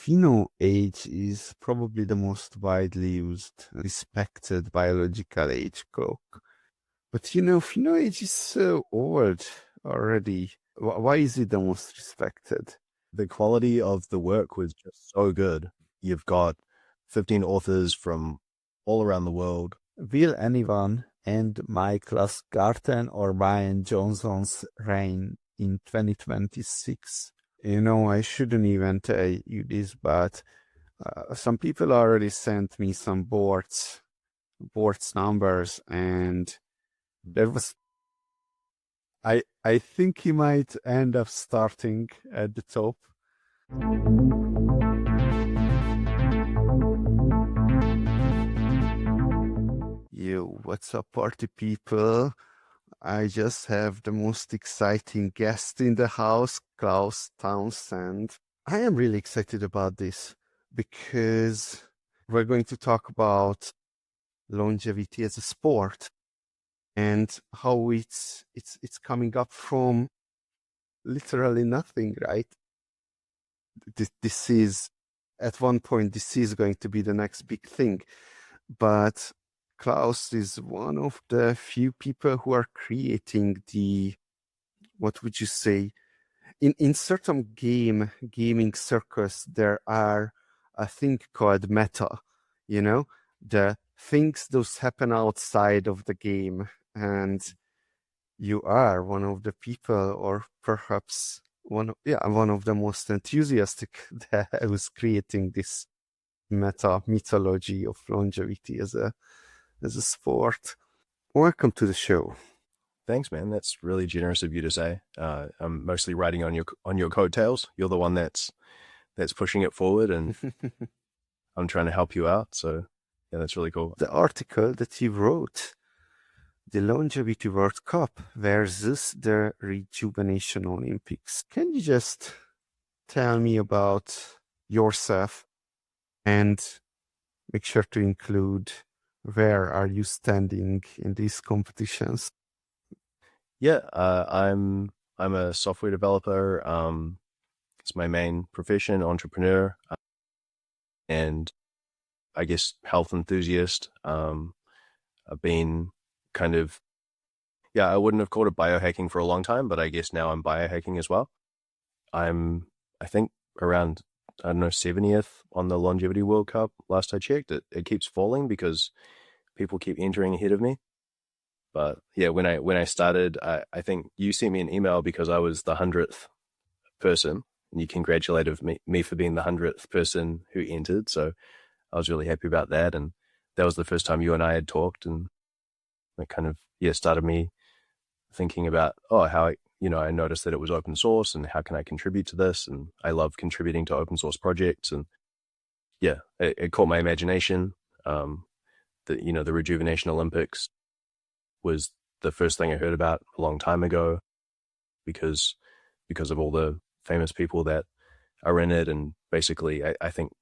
pheno age is probably the most widely used, respected biological age clock. But pheno age is so old already. Why is it the most respected? The quality of the work was just so good. You've got 15 authors from all around the world. Will anyone end Michael's Garten or Brian Johnson's reign in 2026? I shouldn't even tell you this, but some people already sent me some boards numbers, and there was, I think he might end up starting at the top. Yo, what's up, party people? I just have the most exciting guest in the house, Klaus Townsend. I am really excited about this because we're going to talk about longevity as a sport and how it's coming up from literally nothing, right? This is, at one point, this is going to be the next big thing. But Klaus is one of the few people who are creating what would you say? In certain gaming circles, there are a thing called meta, the things those happen outside of the game. And you are one of the people, or perhaps one of the most enthusiastic that was creating this mythology of longevity as a sport. Welcome to the show. Thanks, man. That's really generous of you to say. I'm mostly riding on your coattails. You're the one that's pushing it forward, and I'm trying to help you out. So yeah, that's really cool. The article that you wrote, the Longevity World Cup versus the Rejuvenation Olympics. Can you just tell me about yourself and make sure to include where are you standing in these competitions? Yeah, I'm a software developer. It's my main profession, entrepreneur, and I guess health enthusiast. I've been kind of, I wouldn't have called it biohacking for a long time, but I guess now I'm biohacking as well. I think around, 70th on the Longevity World Cup. Last I checked, it keeps falling because people keep entering ahead of me. But yeah, when I started, I think you sent me an email because I was the 100th person, and you congratulated me for being the 100th person who entered. So I was really happy about that. And that was the first time you and I had talked, and it kind of, started me thinking about, how, I noticed that it was open source and how can I contribute to this? And I love contributing to open source projects. And yeah, it caught my imagination. The Rejuvenation Olympics was the first thing I heard about a long time ago because of all the famous people that are in it. And basically, I think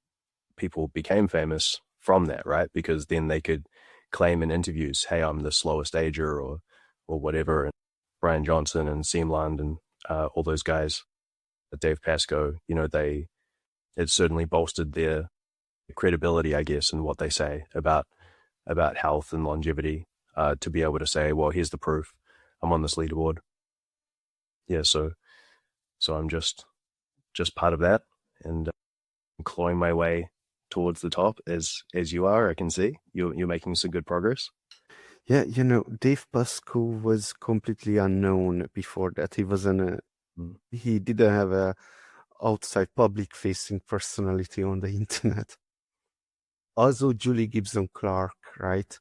people became famous from that, right? Because then they could claim in interviews, hey, I'm the slowest ager or whatever. And Brian Johnson and Seamland and all those guys, Dave Pascoe, it certainly bolstered their credibility, I guess, in what they say about health and longevity, to be able to say, well, here's the proof. I'm on this leaderboard. Yeah, so I'm just part of that, and clawing my way towards the top as you are. I can see you're making some good progress. Yeah, Dave Pascoe was completely unknown before that. He didn't have a outside public-facing personality on the internet. Also, Julie Gibson Clark, right?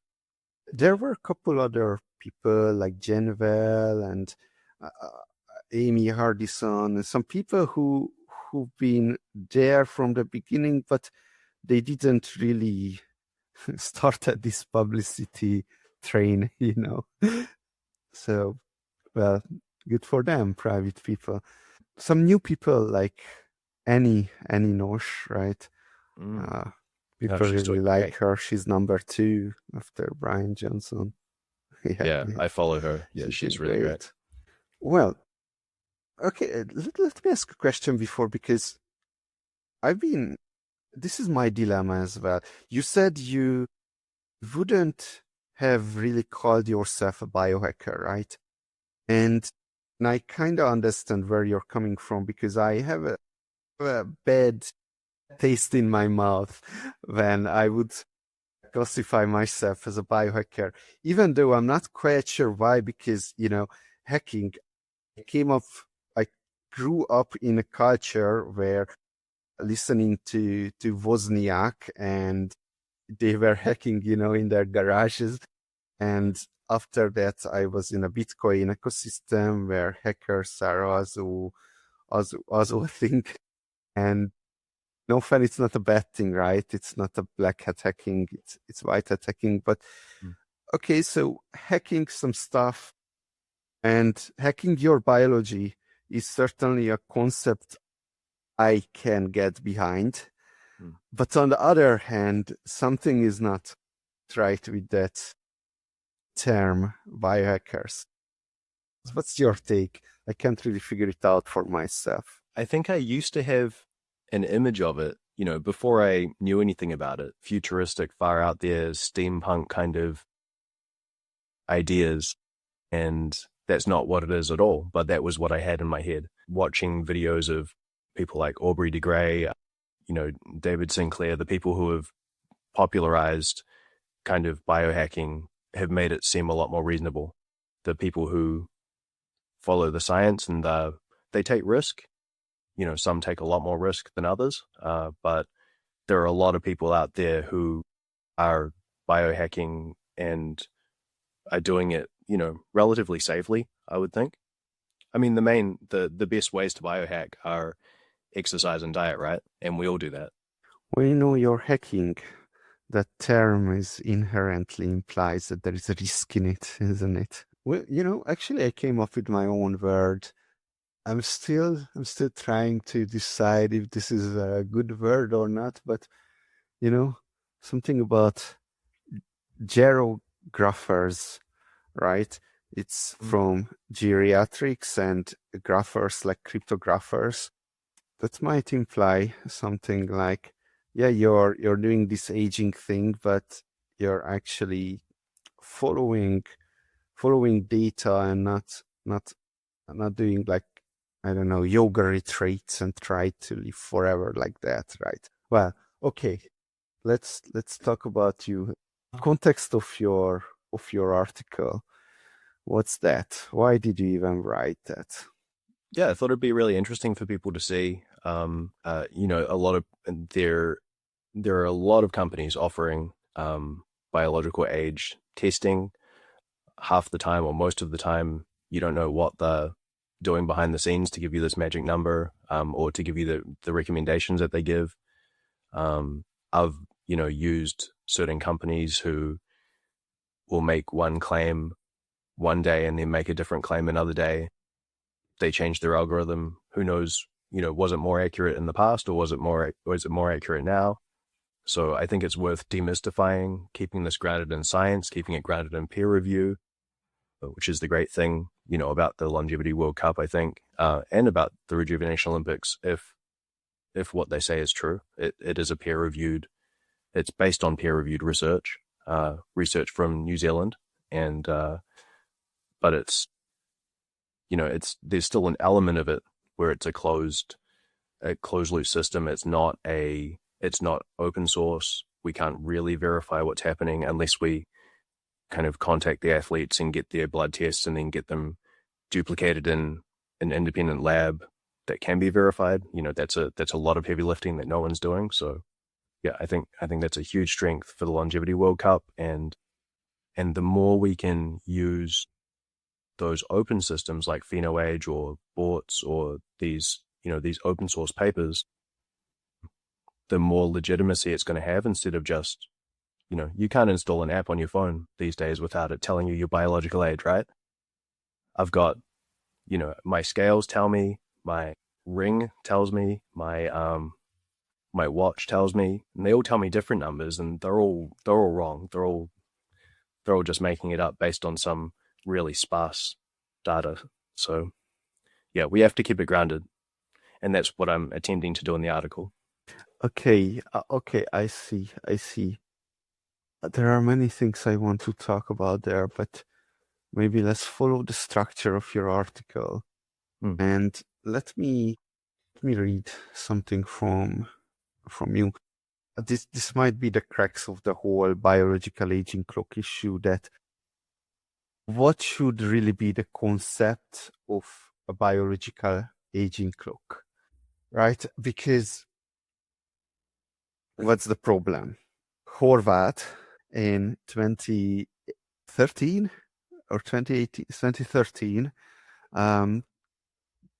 There were a couple other people like Jenvel and Amy Hardison, and some people who've been there from the beginning, but they didn't really start at this publicity train, So, well, good for them, private people. Some new people like Annie Nosh, right? People really like her. She's number 2 after Brian Johnson. Yeah, I follow her. Yeah, she's really great. Well, okay, let me ask a question before, because I've been this is my dilemma as well. You said you wouldn't have really called yourself a biohacker, right? And, and I kind of understand where you're coming from because I have a bad taste in my mouth when I would classify myself as a biohacker, even though I'm not quite sure why, because, hacking came up, I grew up in a culture where listening to Wozniak and they were hacking, in their garages. And after that, I was in a Bitcoin ecosystem where hackers are also a thing. And no fun, it's not a bad thing, right? It's not a black hat hacking, it's white hat hacking. But okay, so hacking some stuff and hacking your biology is certainly a concept I can get behind. But on the other hand, something is not right with that term, biohackers. What's your take? I can't really figure it out for myself. I think I used to have an image of it, before I knew anything about it, futuristic, far out there, steampunk kind of ideas. And that's not what it is at all. But that was what I had in my head. Watching videos of people like Aubrey de Grey, David Sinclair, the people who have popularized kind of biohacking have made it seem a lot more reasonable. The people who follow the science and they take risk. Some take a lot more risk than others, but there are a lot of people out there who are biohacking and are doing it, relatively safely, I would think. I mean, the best ways to biohack are exercise and diet, right? And we all do that. Well, you're hacking. That term is inherently implies that there is a risk in it, isn't it? Well, actually I came up with my own word. I'm still trying to decide if this is a good word or not, but something about gerographers, right? It's from geriatrics and graphers like cryptographers. That might imply something like, yeah, you're doing this aging thing, but you're actually following data and not doing like, I don't know, yoga retreats and try to live forever like that, right? Well, okay. Let's talk about you. Context of your article. What's that? Why did you even write that? Yeah, I thought it'd be really interesting for people to see. A lot of there are a lot of companies offering biological age testing. Half the time or most of the time, you don't know what they're doing behind the scenes to give you this magic number, or to give you the recommendations that they give. I've used certain companies who will make one claim one day and then make a different claim another day. They change their algorithm. Who knows? Was it more accurate in the past, or was it more accurate now? So I think it's worth demystifying, keeping this grounded in science, keeping it grounded in peer review, which is the great thing, about the Longevity World Cup, I think, and about the Rejuvenation Olympics. If what they say is true, it is it's based on peer reviewed research, research from New Zealand, and but it's there's still an element of it where it's a closed loop system. It's not open source. We can't really verify what's happening unless we kind of contact the athletes and get their blood tests and then get them duplicated in an independent lab that can be verified. That's a lot of heavy lifting that no one's doing. So yeah, I think that's a huge strength for the Longevity World Cup, and the more we can use those open systems like PhenoAge or Borts or these open source papers, the more legitimacy it's going to have, instead of just, you can't install an app on your phone these days without it telling you your biological age, right? I've got, my scales tell me, my ring tells me, my watch tells me, and they all tell me different numbers, and they're all wrong. They're all just making it up based on some really sparse data. So yeah, we have to keep it grounded, and that's what I'm attempting to do in the article. Okay, okay, I see, I see. There are many things I want to talk about there, but maybe let's follow the structure of your article. Hmm. And let me read something from you. This might be the crux of the whole biological aging clock issue, that what should really be the concept of a biological aging clock, right? Because what's the problem? Horvath in 2013 or 2018, 2013,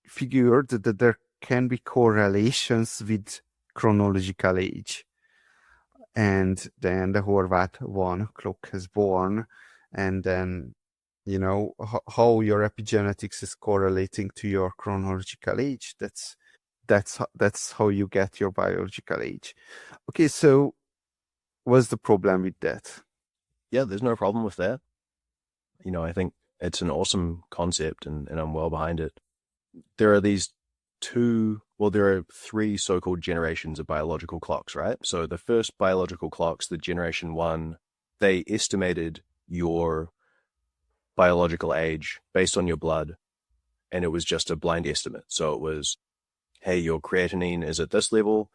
figured that there can be correlations with chronological age. And then the Horvath 1 clock is born, and then how your epigenetics is correlating to your chronological age. That's how you get your biological age. Okay, so what's the problem with that? Yeah, there's no problem with that. I think it's an awesome concept, and I'm well behind it. There are there are three so-called generations of biological clocks, right? So the first biological clocks, the generation one, they estimated your biological age based on your blood, and it was just a blind estimate. So it was, hey, your creatinine is at this level.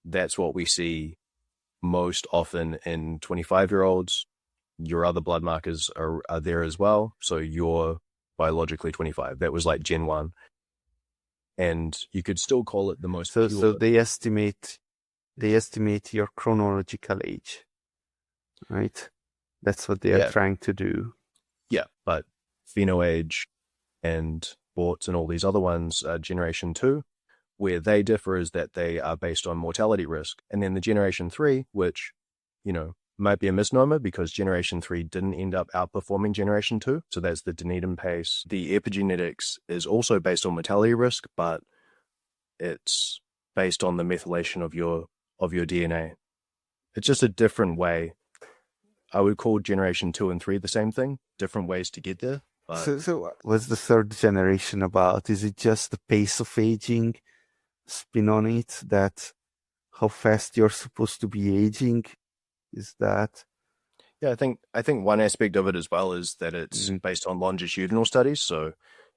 That's what we see most often in 25-year-olds. Your other blood markers are there as well. So you're biologically 25. That was like Gen 1. And you could still call it the most So pure. they estimate your chronological age, right? That's what they are Yeah. trying to do. Yeah. But PhenoAge and Bortz and all these other ones, Generation 2, where they differ is that they are based on mortality risk. And then the Generation 3, which, might be a misnomer because Generation 3 didn't end up outperforming Generation 2. So that's the Dunedin pace. The epigenetics is also based on mortality risk, but it's based on the methylation of your DNA. It's just a different way. I would call Generation 2 and 3 the same thing, different ways to get there. But So what's the third generation about? Is it just the pace of aging spin on it, that how fast you're supposed to be aging? Is that? yeah, I think one aspect of it as well is that it's Mhm. based on longitudinal studies. So,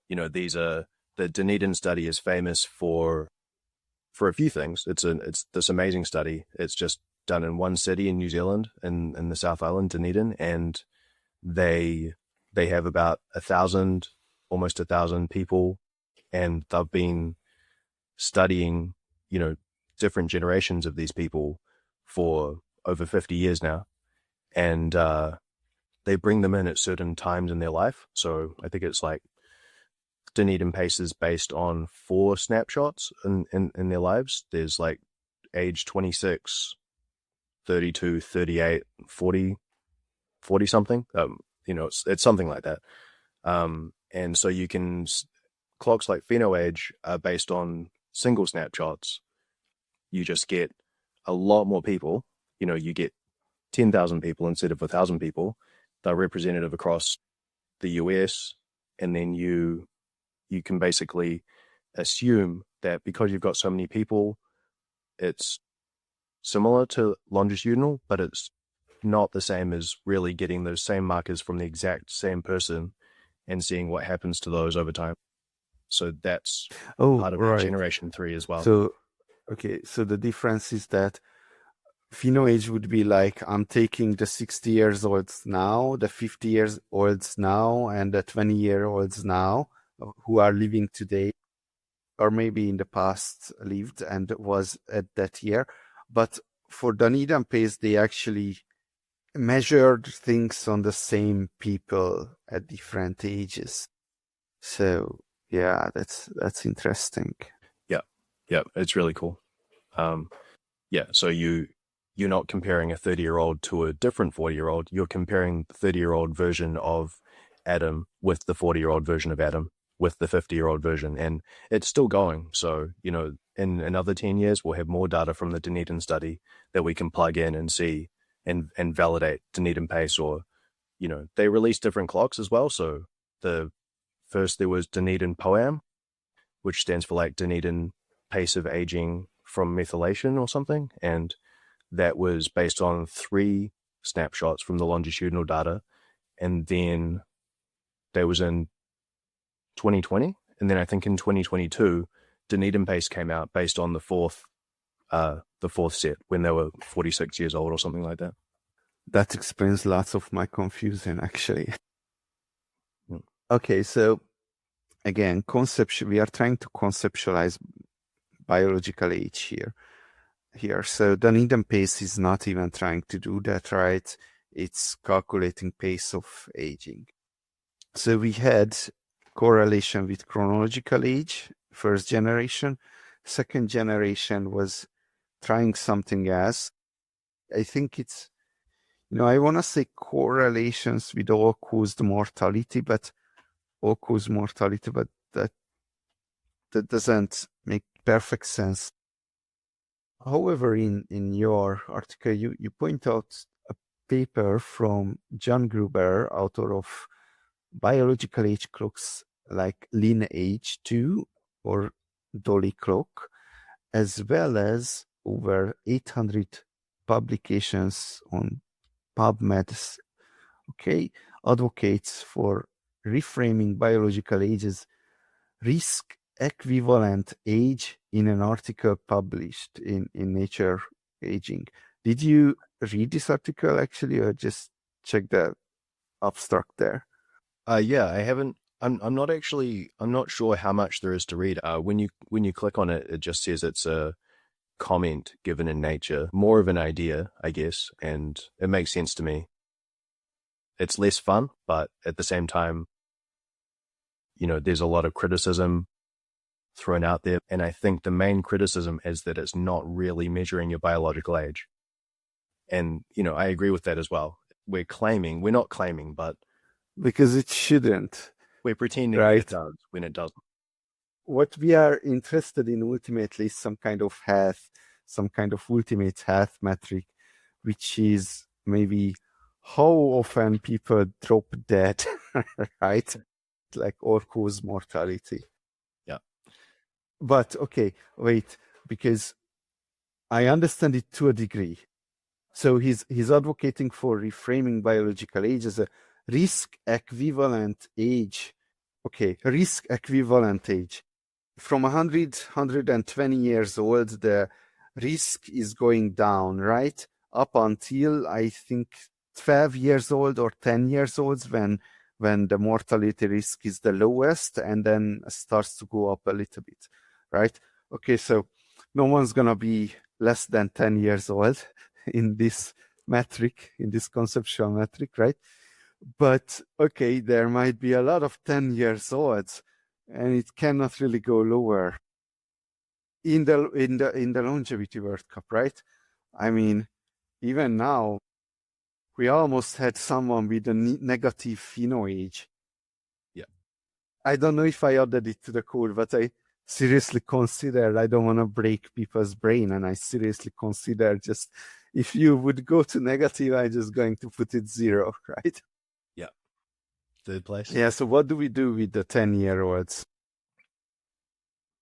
these are the Dunedin study is famous for a few things. It's this amazing study. It's just done in one city in New Zealand, in the South Island, Dunedin, and they have about 1,000, almost 1,000 people, and they've been studying, different generations of these people for over 50 years now, and they bring them in at certain times in their life. So I think it's like Dunedin paces based on 4 snapshots in their lives. There's like age 26, 32, 38, 40, 40 something. It's something like that. And so clocks like PhenoAge are based on single snapshots. You just get a lot more people. You get 10,000 people instead of 1,000 people. They're representative across the US, and then you can basically assume that because you've got so many people, it's similar to longitudinal, but it's not the same as really getting those same markers from the exact same person and seeing what happens to those over time. So that's Oh, part of right. Generation 3 as well. So, okay, so the difference is that pheno age would be like, I'm taking the 60 years olds now, the 50 years olds now, and the 20-year-olds now who are living today, or maybe in the past lived and was at that year. But for Dunedin pace, they actually measured things on the same people at different ages. So yeah, that's interesting. Yeah. Yeah. It's really cool. Um, yeah. So you're not comparing a 30-year-old to a different 40-year-old. You're comparing the 30-year-old version of Adam with the 40-year-old version of Adam with the 50-year-old version. And it's still going. So, in another 10 years, we'll have more data from the Dunedin study that we can plug in and see and validate Dunedin pace. Or, they release different clocks as well. So first there was Dunedin POAM, which stands for like Dunedin pace of aging from methylation or something, and that was based on 3 snapshots from the longitudinal data, and then that was in 2020, and then I think in 2022, Dunedin paste came out based on the fourth set when they were 46 years old or something like that. That explains lots of my confusion, actually. Mm. Okay, so again, we are trying to conceptualize biological age here. So Dunedin pace is not even trying to do that, right? It's calculating pace of aging. So we had correlation with chronological age, first generation. Second generation was trying something else. I think it's, I want to say correlations with all-cause mortality, but that doesn't make perfect sense. However, in your article, you point out a paper from John Gruber, author of Biological Age Clocks like Lineage 2 or Dolly Clock, as well as over 800 publications on PubMed, okay, advocates for reframing biological ages risk equivalent age in an article published in Nature Aging. Did you read this article actually, or just check the abstract there? Yeah, I haven't. I'm not sure how much there is to read. When you click on it, it just says it's a comment given in Nature, more of an idea, I guess, and it makes sense to me. It's less fun, but at the same time, there's a lot of criticism thrown out there, and I think the main criticism is that it's not really measuring your biological age. And, I agree with that as well. We're not claiming, but because it shouldn't. We're pretending right? it does when it doesn't. What we are interested in ultimately is some kind of health, some kind of ultimate health metric, which is maybe how often people drop dead, right? Like all-cause mortality. Yeah. But okay, wait, because I understand it to a degree. So he's advocating for reframing biological age as a risk equivalent age. Okay, risk equivalent age. From 120 years old, the risk is going down, right? Up until, I think, 12 years old or 10 years old when the mortality risk is the lowest, and then starts to go up a little bit, right? Okay, so no one's going to be less than 10 years old in this metric, in this conceptual metric, right? But okay, there might be a lot of 10 years olds, and it cannot really go lower in the longevity World Cup, right? I mean, even now, we almost had someone with a negative pheno age. Yeah. I don't know if I added it to the code, but I seriously considered, I don't want to break people's brain, and I seriously consider just, if you would go to negative, I'm just going to put it 0, right? Yeah. Third place. Yeah, so what do we do with the 10-year-olds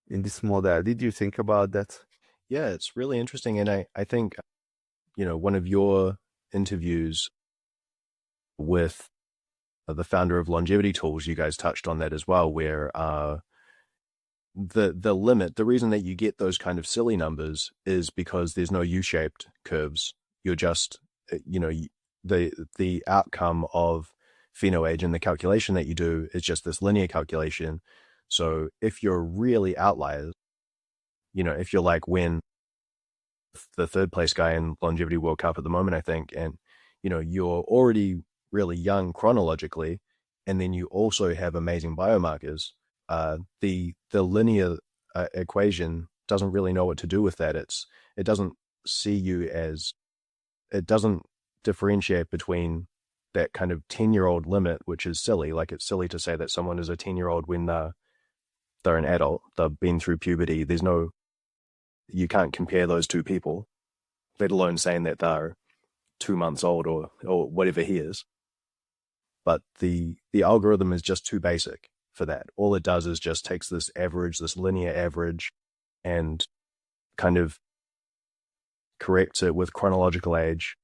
in this model? Did you think about that? Yeah, it's really interesting. And I think, one of your interviews with the founder of Longevity Tools, you guys touched on that as well, where the limit, the reason that you get those kind of silly numbers is because there's no U-shaped curves. You're just, the outcome of pheno age and the calculation that you do is just this linear calculation. So if you're really outliers, if you're like when the third place guy in Longevity World Cup at the moment, I think, and, you're already really young chronologically, and then you also have amazing biomarkers, the linear equation doesn't really know what to do with that. It doesn't see you as, it doesn't differentiate between that kind of 10-year-old limit, which is silly. Like, it's silly to say that someone is a 10-year-old when they're an adult, they've been through puberty. You can't compare those two people, let alone saying that they're 2 months old or whatever he is. But the algorithm is just too basic for that. All it does is just takes this average, this linear average, and kind of corrects it with chronological age.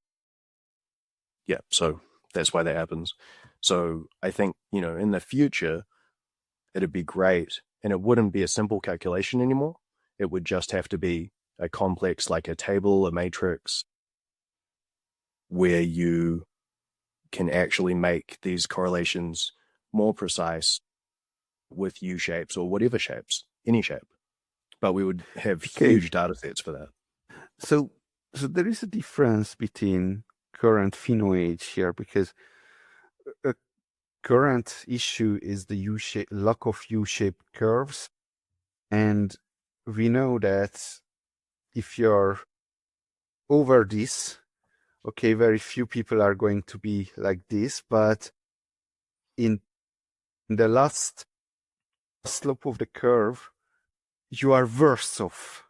Yeah, so that's why that happens. So I think, in the future, it'd be great, and it wouldn't be a simple calculation anymore. It would just have to be a complex, like a table, a matrix, where you can actually make these correlations more precise with U shapes or whatever shapes, any shape. But we would have huge data sets for that. So there is a difference between current pheno age here, because a current issue is the lack of U-shaped curves. And we know that if you're over this, okay, very few people are going to be like this, but in the last slope of the curve, you are worse off.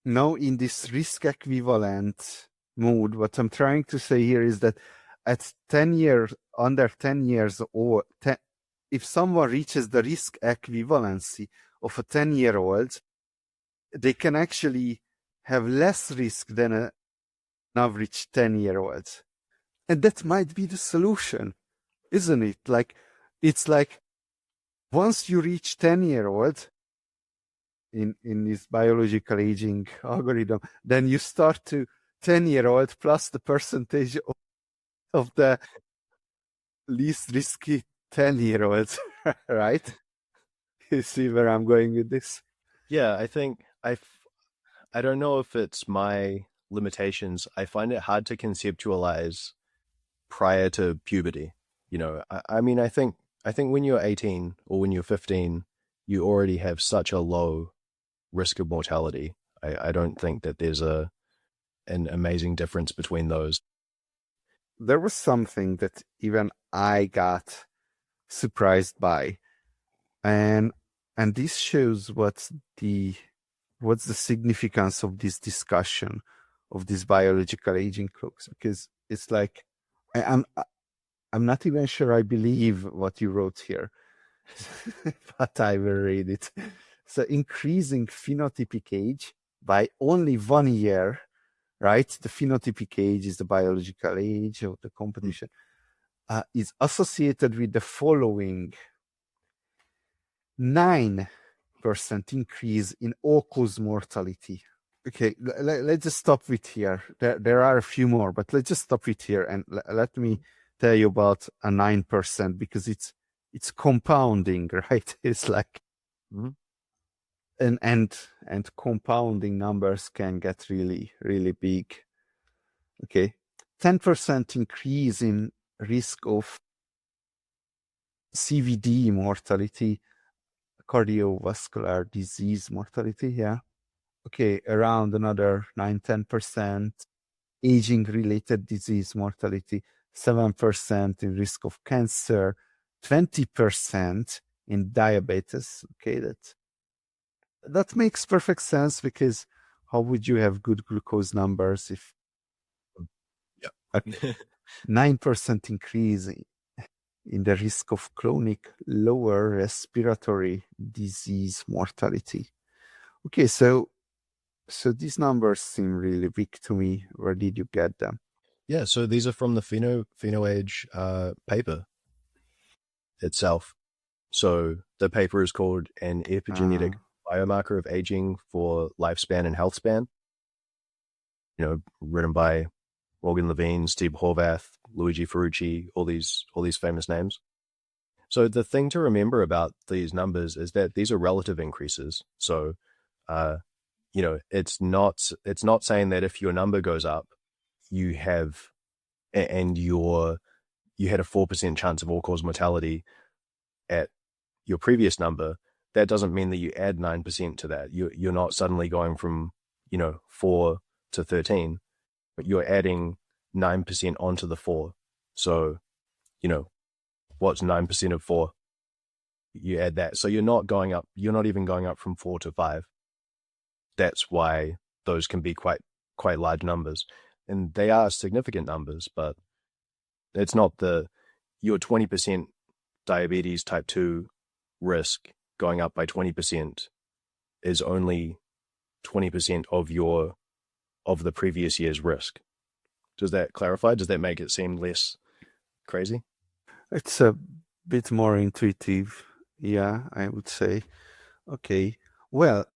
Now, in this risk equivalent mode, what I'm trying to say here is that at 10 years, under 10 years old, if someone reaches the risk equivalency of a 10-year-old, they can actually have less risk than an average 10-year-old. And that might be the solution, isn't it? Like, it's like once you reach 10-year-old in this biological aging algorithm, then you start to 10-year-old plus the percentage of the least risky 10-year-olds, right? You see where I'm going with this? Yeah, I think I don't know if it's my limitations. I find it hard to conceptualize prior to puberty. I mean, I think when you're 18 or when you're 15, you already have such a low risk of mortality. I don't think that there's an amazing difference between those. There was something that even I got surprised by, and this shows what's the significance of this discussion of this biological aging clocks, because it's like I'm not even sure I believe what you wrote here, but I will read it. So increasing phenotypic age by only 1 year, right? The phenotypic age is the biological age of the competition, is associated with the following: 9% increase in all-cause mortality. Okay, let's just stop with here. There are a few more, but let's just stop with here, and let me tell you about a 9%, because it's compounding, right? It's like, and compounding numbers can get really, really big. Okay, 10% increase in risk of CVD mortality, cardiovascular disease mortality. Yeah. Okay, around another 9-10%. Aging related disease mortality, 7% in risk of cancer, 20% in diabetes. Okay, that makes perfect sense, because how would you have good glucose numbers if 9% increase in the risk of chronic lower respiratory disease mortality? Okay, so these numbers seem really big to me. Where did you get them? Yeah, so these are from the PhenoAge paper itself. So the paper is called An Epigenetic Biomarker of Aging for Lifespan and Health Span. Written by Morgan Levine, Steve Horvath, Luigi Ferrucci, all these famous names. So the thing to remember about these numbers is that these are relative increases. So, it's not saying that if your number goes up, you had a 4% chance of all-cause mortality at your previous number. That doesn't mean that you add 9% to that. You're not suddenly going from 4 to 13, but you're adding 9% onto the 4. So, what's 9% of 4? You add that. So you're not going up. You're not even going up from 4 to 5. That's why those can be quite large numbers, and they are significant numbers. But it's not your 20% diabetes type 2 risk going up by 20% is only 20% of the previous year's risk. Does that clarify? Does that make it seem less crazy? It's a bit more intuitive. Yeah, I would say. Okay. Well,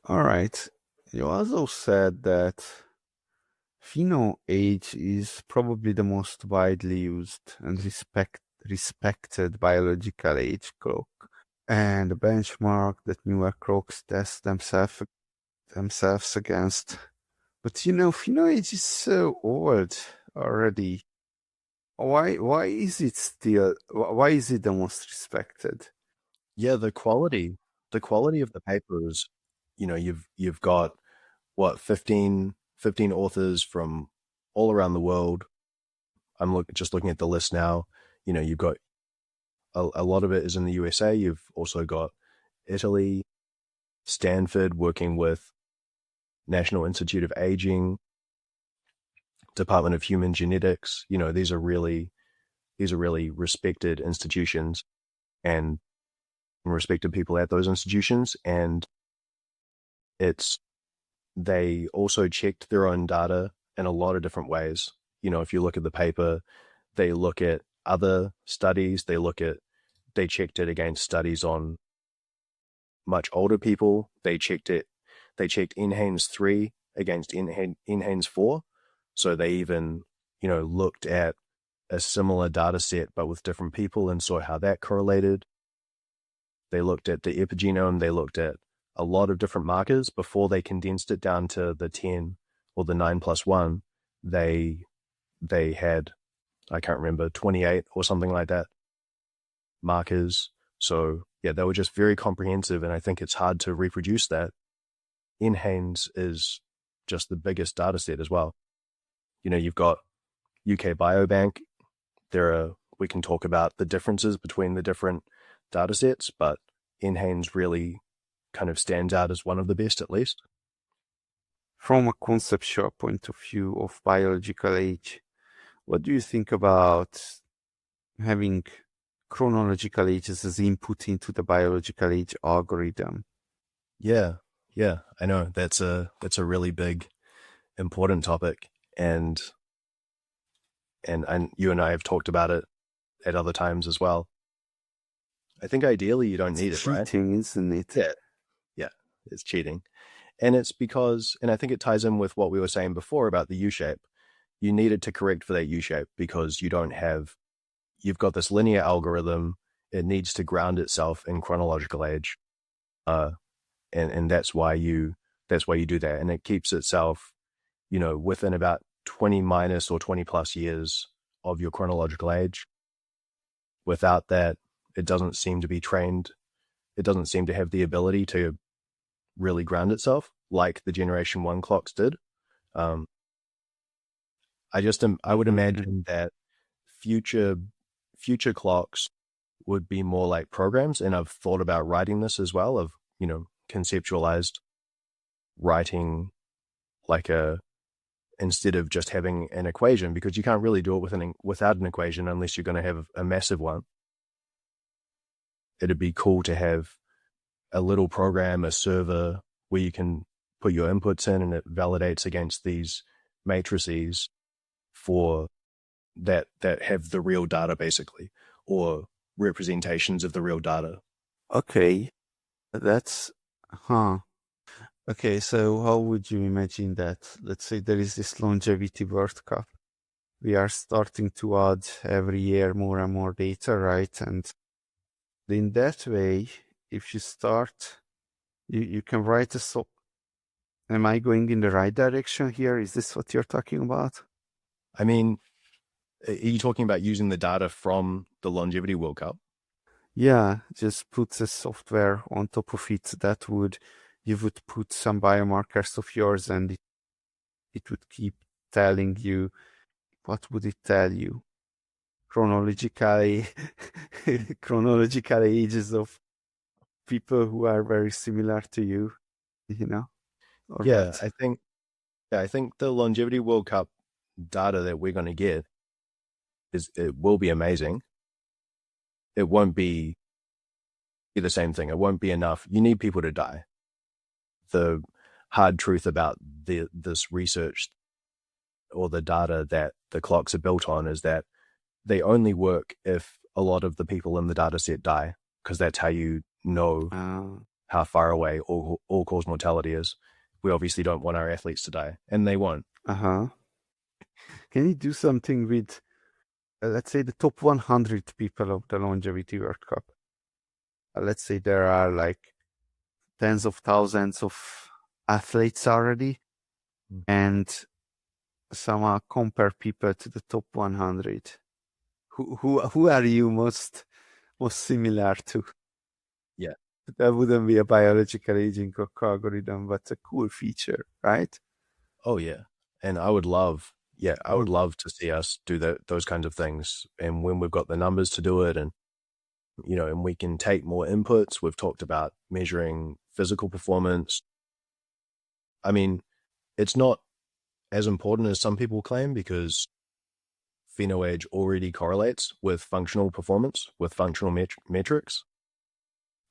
all right. You also said that pheno age is probably the most widely used and respected biological age clock, and the benchmark that newer clocks test themselves against. But pheno age is so old already. Why is it still? Why is it the most respected? Yeah, the quality of the papers, you've got what, 15 authors from all around the world. Just looking at the list now. You've got a lot of it is in the USA. You've also got Italy, Stanford working with National Institute of Aging, Department of Human Genetics. These are really respected institutions and respected people at those institutions. And they also checked their own data in a lot of different ways. If you look at the paper, they look at other studies, they checked it against studies on much older people. They checked NHANES 3 against NHANES 4. So they even, looked at a similar data set, but with different people, and saw how that correlated. They looked at the epigenome. They looked at a lot of different markers before they condensed it down to the 10 or the 9+1. They had, I can't remember, 28 or something like that markers. So yeah, they were just very comprehensive, and I think it's hard to reproduce that. NHANES is just the biggest data set as well. You've got UK Biobank. We can talk about the differences between the different data sets, but NHANES really kind of stands out as one of the best, at least. From a conceptual point of view of biological age, what do you think about having chronological ages as input into the biological age algorithm? Yeah, I know that's a really big, important topic, and you and I have talked about it at other times as well. I think ideally you don't need it, right? Cheating, isn't it? Yeah, it's cheating, and it's because, and I think it ties in with what we were saying before about the U shape. You needed to correct for that U shape because you've got this linear algorithm. It needs to ground itself in chronological age, and that's why you do that, and it keeps itself, within about 20 minus or 20 plus years of your chronological age. Without that, it doesn't seem to be trained. It doesn't seem to have the ability to really ground itself like the Generation 1 clocks did. I would imagine that future clocks would be more like programs, and I've thought about writing this as well, of conceptualized writing instead of just having an equation, because you can't really do it without an equation unless you're going to have a massive one. It'd be cool to have a little program, a server, where you can put your inputs in and it validates against these matrices for that have the real data, basically, or representations of the real data. Okay, that's okay. So how would you imagine that? Let's say there is this longevity World Cup. We are starting to add every year more and more data, right? And in that way, if you start, you can write a Am I going in the right direction here? Is this what you're talking about? I mean, are you talking about using the data from the Longevity World Cup? Yeah, just put the software on top of it. You would put some biomarkers of yours, and it would keep telling you. What would it tell you? Chronologically, chronological ages of people who are very similar to you, or Yeah, what? I think the Longevity World Cup data that we're going to get it will be amazing. It won't be the same thing. It won't be enough. You need people to die. the hard truth about this research or the data that the clocks are built on is that they only work if a lot of the people in the data set die, because that's how you know how far away all-cause mortality is. We obviously don't want our athletes to die, and they won't. Can you do something with, let's say, the top 100 people of the Longevity World Cup? Let's say there are like tens of thousands of athletes already, and somehow compare people to the top 100. Who are you most similar to? Yeah. That wouldn't be a biological aging clock algorithm, but a cool feature, right? Oh yeah. And I would love to see us do those kinds of things. And when we've got the numbers to do it, and and we can take more inputs. We've talked about measuring physical performance. I mean, it's not as important as some people claim, because pheno-age already correlates with functional performance, with functional metrics.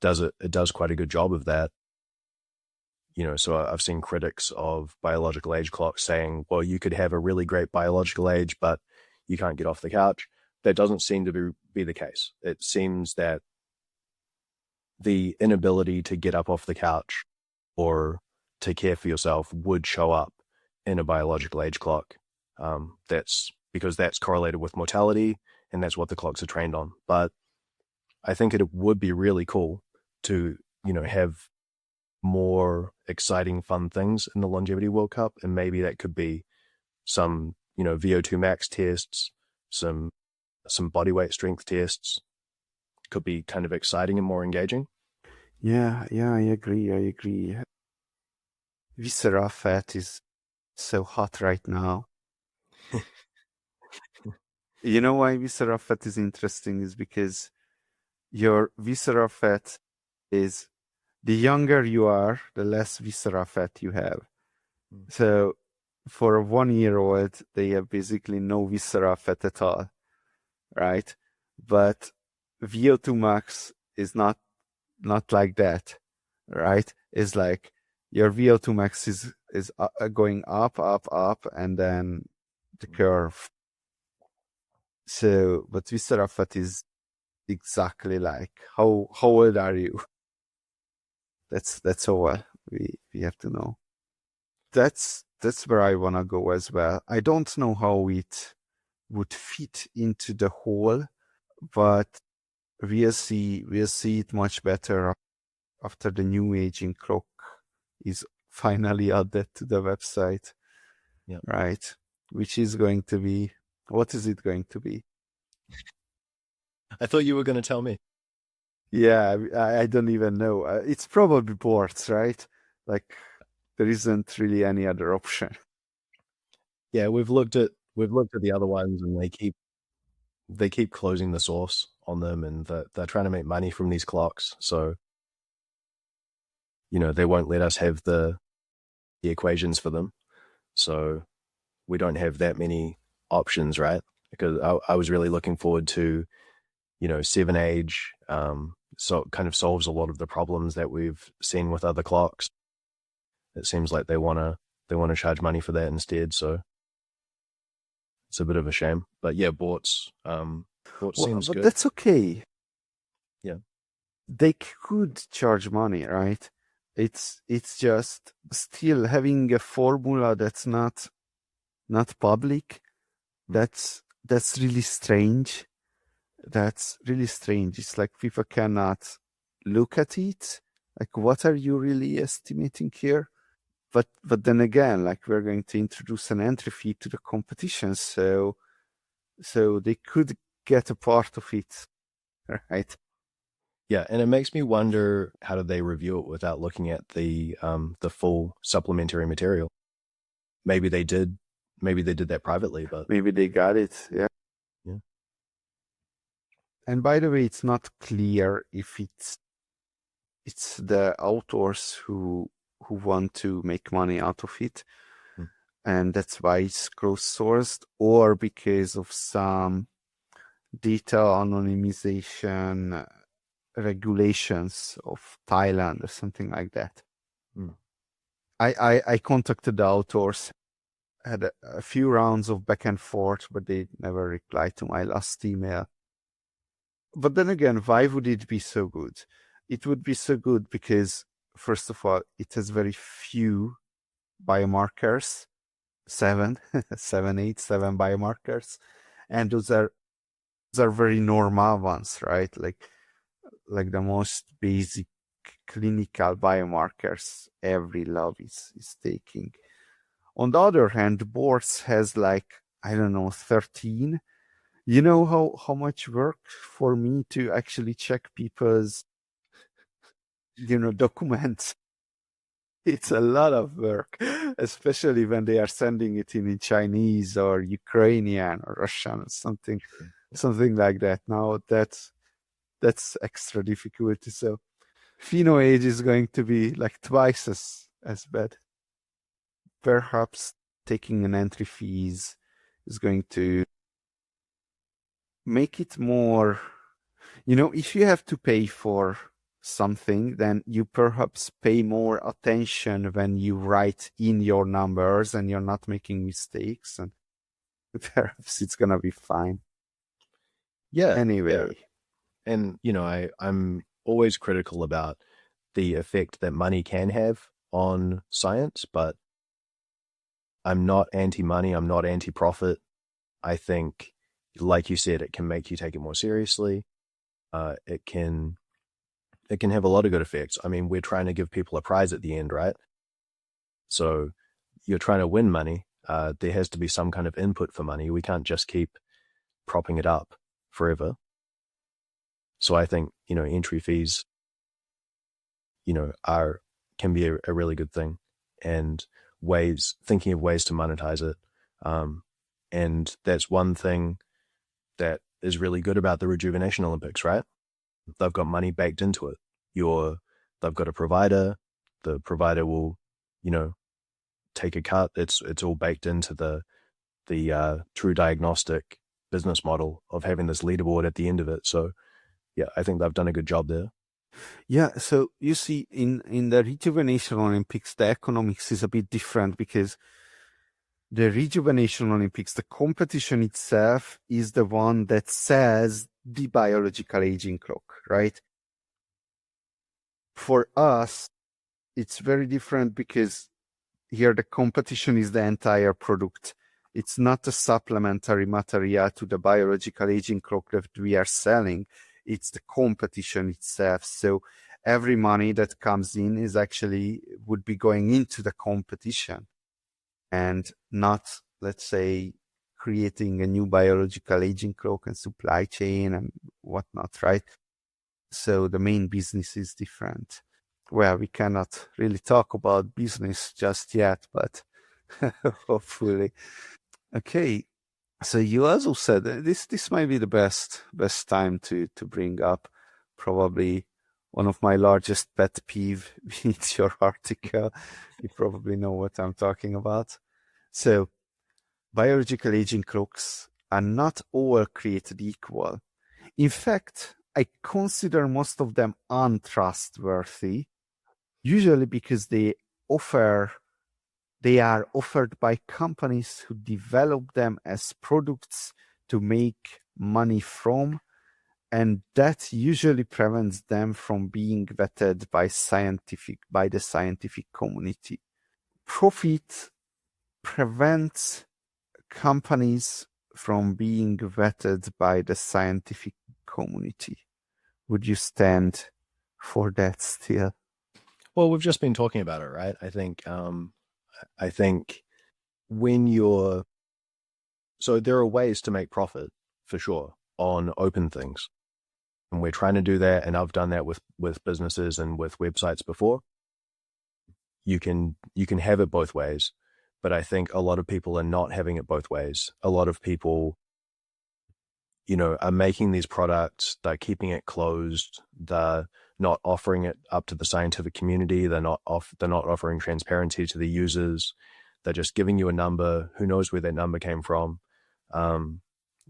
It does quite a good job of that. So I've seen critics of biological age clocks saying, well, you could have a really great biological age, but you can't get off the couch. That doesn't seem to be the case. It seems that the inability to get up off the couch or to care for yourself would show up in a biological age clock. That's because that's correlated with mortality, and that's what the clocks are trained on. But I think it would be really cool to, have more exciting, fun things in the Longevity World Cup. And maybe that could be some, VO2 max tests, some body weight strength tests. Could be kind of exciting and more engaging. Yeah, I agree. Visceral fat is so hot right now. You know why visceral fat is interesting is because your visceral fat is, the younger you are, the less visceral fat you have. So for a 1-year-old, they have basically no visceral fat at all, right? But VO2 max is not like that, right? It's like your VO2 max is going up, and then the curve. So, but visceral fat is exactly like how old are you? That's all we have to know. That's where I wanna go as well. I don't know how it would fit into the whole, but we'll see it much better after the new aging clock is finally added to the website. Yeah. Right. Which is going to be, what is it going to be? I thought you were going to tell me. Yeah, I don't even know. It's probably boards, right? Like there isn't really any other option. Yeah, we've looked at the other ones, and they keep closing the source on them, and they're trying to make money from these clocks. So, they won't let us have the equations for them. So we don't have that many options, right? Because I was really looking forward to, 7-age. So it kind of solves a lot of the problems that we've seen with other clocks. It seems like they want to charge money for that instead. So it's a bit of a shame. But yeah, Bort's seems but good. that's okay. Yeah. They could charge money, right? It's just still having a formula that's not public. That's really strange. That's really strange. It's like people cannot look at it. Like, what are you really estimating here? But then again, like, we're going to introduce an entry fee to the competition, so they could get a part of it, right? Yeah, and it makes me wonder, how did they review it without looking at the full supplementary material? Maybe they did that privately, but maybe they got it. Yeah. Yeah. And by the way, it's not clear if it's the authors who want to make money out of it, and that's why it's cross-sourced, or because of some data anonymization regulations of Thailand or something like that. I contacted the authors, had a few rounds of back and forth, but they never replied to my last email. But then again, why would it be so good? It would be so good because, first of all, it has very few biomarkers, seven, seven biomarkers, and those are very normal ones, right? Like the most basic clinical biomarkers every lab is taking. On the other hand, the boards has like, I don't know, 13. You know how much work for me to actually check people's, documents. It's a lot of work, especially when they are sending it in Chinese or Ukrainian or Russian or something like that. Now that's extra difficulty. So PhenoAge is going to be like twice as bad. Perhaps taking an entry fees is going to make it more, if you have to pay for something, then you perhaps pay more attention when you write in your numbers and you're not making mistakes, and perhaps it's gonna be fine. Yeah. Anyway. Yeah. And, I'm always critical about the effect that money can have on science, but I'm not anti-money. I'm not anti-profit. I think, like you said, it can make you take it more seriously. It can have a lot of good effects. I mean, we're trying to give people a prize at the end, right? So you're trying to win money. There has to be some kind of input for money. We can't just keep propping it up forever. So I think, entry fees, can be a really good thing, and thinking of ways to monetize it. And that's one thing that is really good about the Rejuvenation Olympics, right? They've got money baked into it. They've got a provider. The provider will, take a cut. It's all baked into the true diagnostic business model of having this leaderboard at the end of it. So yeah, I think they've done a good job there. Yeah, so you see, in the Rejuvenation Olympics, the economics is a bit different because the Rejuvenation Olympics, the competition itself is the one that says the biological aging clock, right? For us, it's very different because here the competition is the entire product. It's not a supplementary material to the biological aging clock that we are selling. It's the competition itself. So every money that comes in would be going into the competition and not, let's say, creating a new biological aging clock and supply chain and whatnot, right? So the main business is different. Well, we cannot really talk about business just yet, but hopefully. Okay. So you also said this might be the best time to bring up probably one of my largest pet peeve. It's your article. You probably know what I'm talking about. So biological aging clocks are not all created equal. In fact, I consider most of them untrustworthy, usually because they are offered by companies who develop them as products to make money from, and that usually prevents them from being vetted by the scientific community. Profit prevents companies from being vetted by the scientific community. Would you stand for that still? Well, we've just been talking about it, right? I think when so there are ways to make profit for sure on open things. And we're trying to do that. And I've done that with businesses and with websites before. You can have it both ways, but I think a lot of people are not having it both ways. A lot of people, are making these products, they're keeping it closed, they're not offering it up to the scientific community, they're not offering transparency to the users, they're just giving you a number. Who knows where that number came from?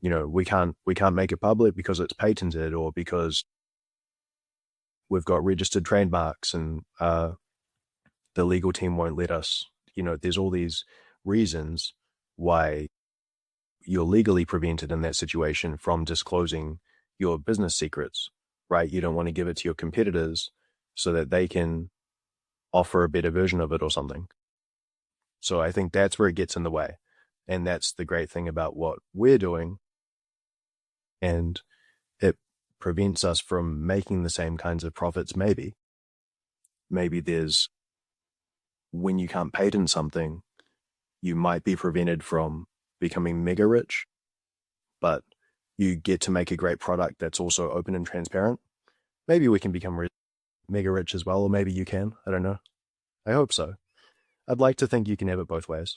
We can't make it public because it's patented or because we've got registered trademarks, and the legal team won't let us, there's all these reasons why you're legally prevented in that situation from disclosing your business secrets, right? You don't want to give it to your competitors so that they can offer a better version of it or something. So I think that's where it gets in the way. And that's the great thing about what we're doing. And it prevents us from making the same kinds of profits. Maybe there's, when you can't patent something, you might be prevented from becoming mega rich, but you get to make a great product that's also open and transparent. Maybe we can become mega rich as well, or maybe you can. I don't know. I hope so. I'd like to think you can have it both ways.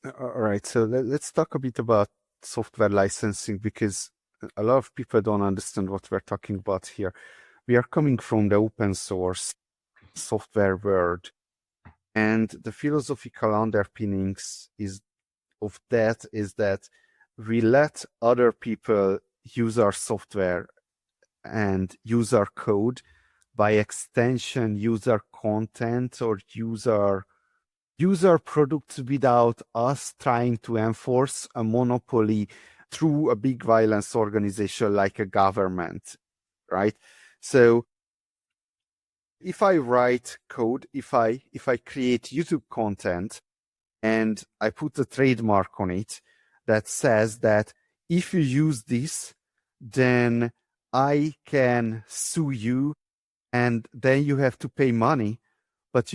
All right, so let's talk a bit about software licensing, because a lot of people don't understand what we're talking about here. We are coming from the open source software world, and the philosophical underpinnings of that is that we let other people use our software and use our code, by extension use our content or use our products, without us trying to enforce a monopoly through a big violence organization like a government, right? So if I write code, if I create YouTube content and I put a trademark on it that says that if you use this, then I can sue you and then you have to pay money. But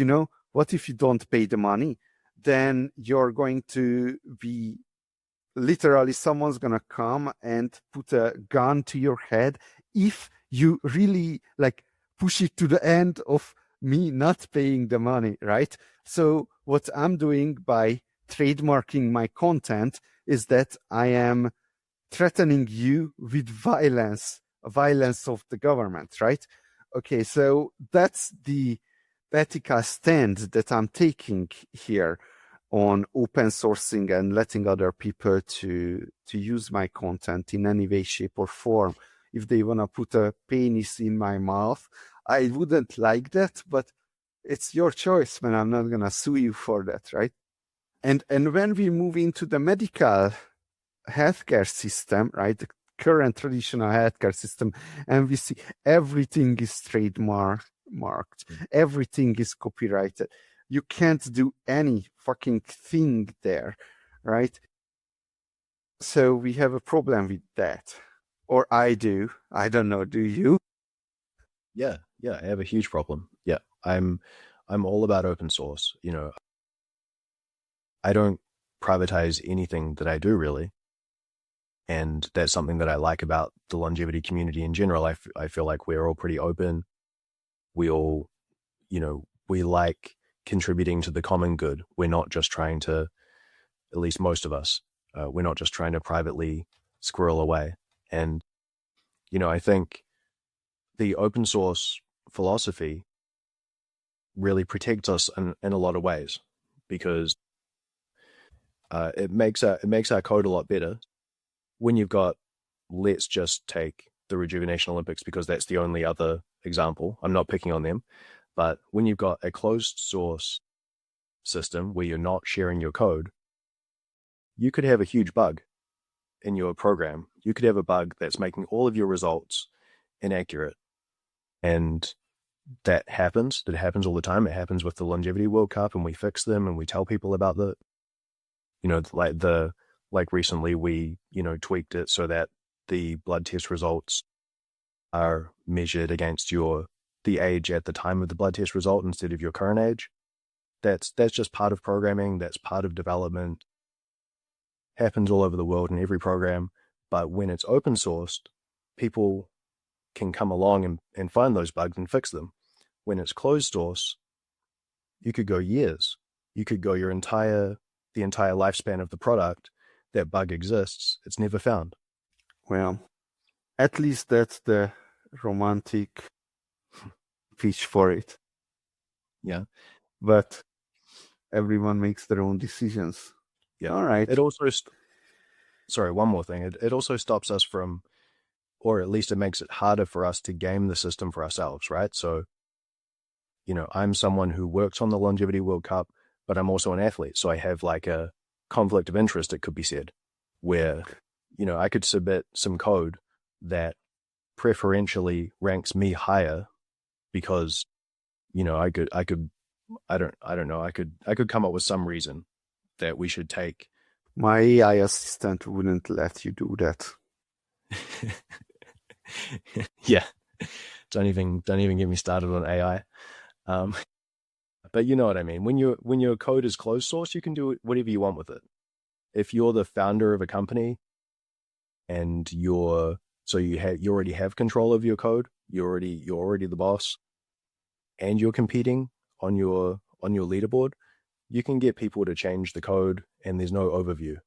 what if you don't pay the money? Then you're going to be, literally someone's going to come and put a gun to your head if you really push it to the end of me not paying the money, right? So what I'm doing by trademarking my content is that I am threatening you with violence of the government, right? Okay, so that's the ethical stand that I'm taking here on open sourcing and letting other people to use my content in any way, shape, or form. If they want to put a penis in my mouth, I wouldn't like that, but it's your choice, man. I'm not going to sue you for that, right? And when we move into the medical healthcare system, right, the current traditional healthcare system, and we see everything is trademarked, everything is copyrighted. You can't do any fucking thing there, right? So we have a problem with that. Or I do. I don't know. Do you? Yeah, I have a huge problem. Yeah, I'm all about open source. I don't privatize anything that I do, really. And that's something that I like about the longevity community in general. I feel like we're all pretty open. We all, we like contributing to the common good. We're not just trying to, at least most of us, we're not just trying to privately squirrel away. And, I think the open source philosophy really protects us in a lot of ways, because it makes our code a lot better. When you've got, let's just take the Rejuvenation Olympics, because that's the only other example. I'm not picking on them, but when you've got a closed source system where you're not sharing your code, you could have a huge bug in your program. You could have a bug that's making all of your results inaccurate. And that happens all the time. It happens with the Longevity World Cup, and we fix them and we tell people about like recently we, tweaked it so that the blood test results are measured against the age at the time of the blood test result instead of your current age. That's just part of programming. That's part of development. Happens all over the world in every program. But when it's open sourced, people can come along and find those bugs and fix them. When it's closed source, you could go years. You could go the entire lifespan of the product. That bug exists. It's never found. Well, at least that's the romantic pitch for it. Yeah. But everyone makes their own decisions. Yeah. All right. It also, sorry, one more thing. It also stops us from, or at least it makes it harder for us to game the system for ourselves, right? So I'm someone who works on the Longevity World Cup, but I'm also an athlete. So I have like a conflict of interest, it could be said, where, I could submit some code that preferentially ranks me higher because, I don't know, I could come up with some reason that we should take. My AI assistant wouldn't let you do that. Yeah. Don't even get me started on AI. But you know what I mean. When your code is closed source, you can do whatever you want with it. If you're the founder of a company and you already have control of your code, you're already the boss, and you're competing on your leaderboard, you can get people to change the code, and there's no overview.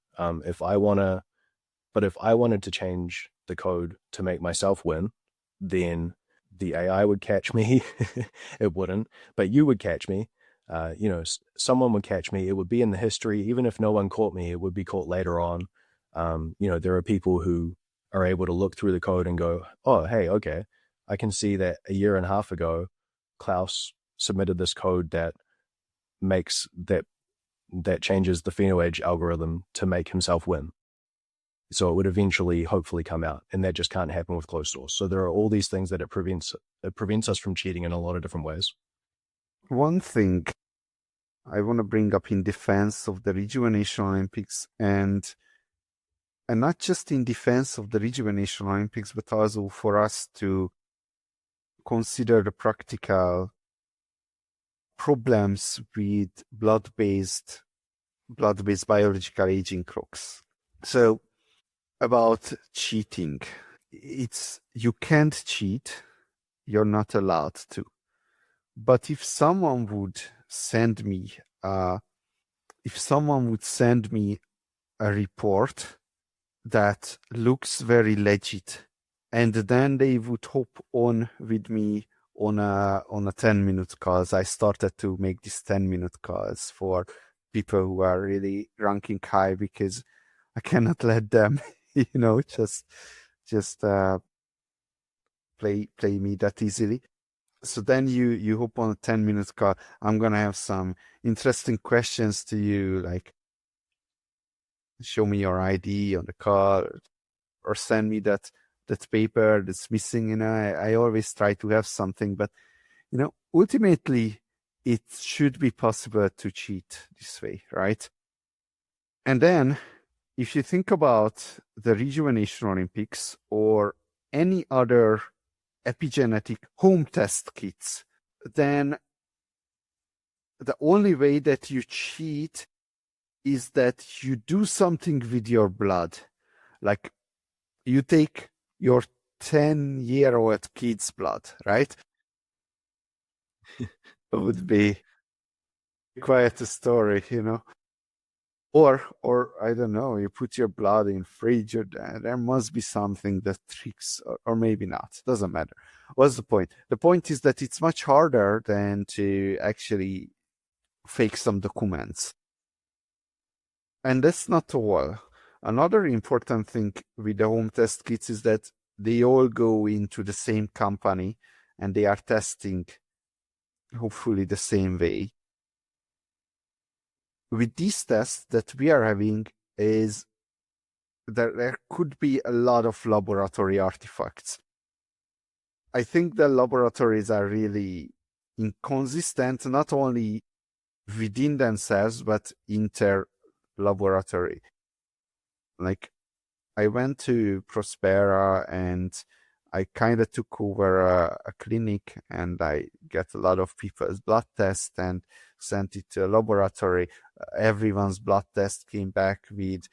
If I wanted to change the code to make myself win, then the AI would catch me. It wouldn't, but you would catch me. Someone would catch me. It would be in the history. Even if no one caught me, it would be caught later on. There are people who are able to look through the code and go, oh, hey, okay, I can see that a year and a half ago, Klaus submitted this code that makes that changes the PhenoEdge algorithm to make himself win. So it would eventually, hopefully, come out, and that just can't happen with closed source. So there are all these things that it prevents us from cheating in a lot of different ways. One thing I want to bring up in defense of the Rejuvenation Olympics, and not just in defense of the Rejuvenation Olympics, but also for us to consider the practical problems with blood-based biological aging clocks. So about cheating, you can't cheat, you're not allowed to. But if someone would send me a report that looks very legit, and then they would hop on with me on a 10-minute calls. I started to make these 10-minute calls for people who are really ranking high, because I cannot let them, just play me that easily. So then you hop on a 10-minute call. I'm gonna have some interesting questions to you, like show me your ID on the call, or send me that paper that's missing. I always try to have something, but ultimately it should be possible to cheat this way, right? And then if you think about the Rejuvenation Olympics or any other epigenetic home test kits, then the only way that you cheat is that you do something with your blood. Like you take your 10-year-old kid's blood, right? It would be quite a story, Or I don't know, you put your blood in fridge, or there must be something that tricks, or maybe not. Doesn't matter. What's the point? The point is that it's much harder than to actually fake some documents. And that's not all. Another important thing with the home test kits is that they all go into the same company and they are testing hopefully the same way. With these tests that we are having, is there could be a lot of laboratory artifacts. I think the laboratories are really inconsistent, not only within themselves, but inter-laboratory. Like, I went to Prospera and I kind of took over a clinic, and I get a lot of people's blood tests and sent it to a laboratory. Everyone's blood test came back with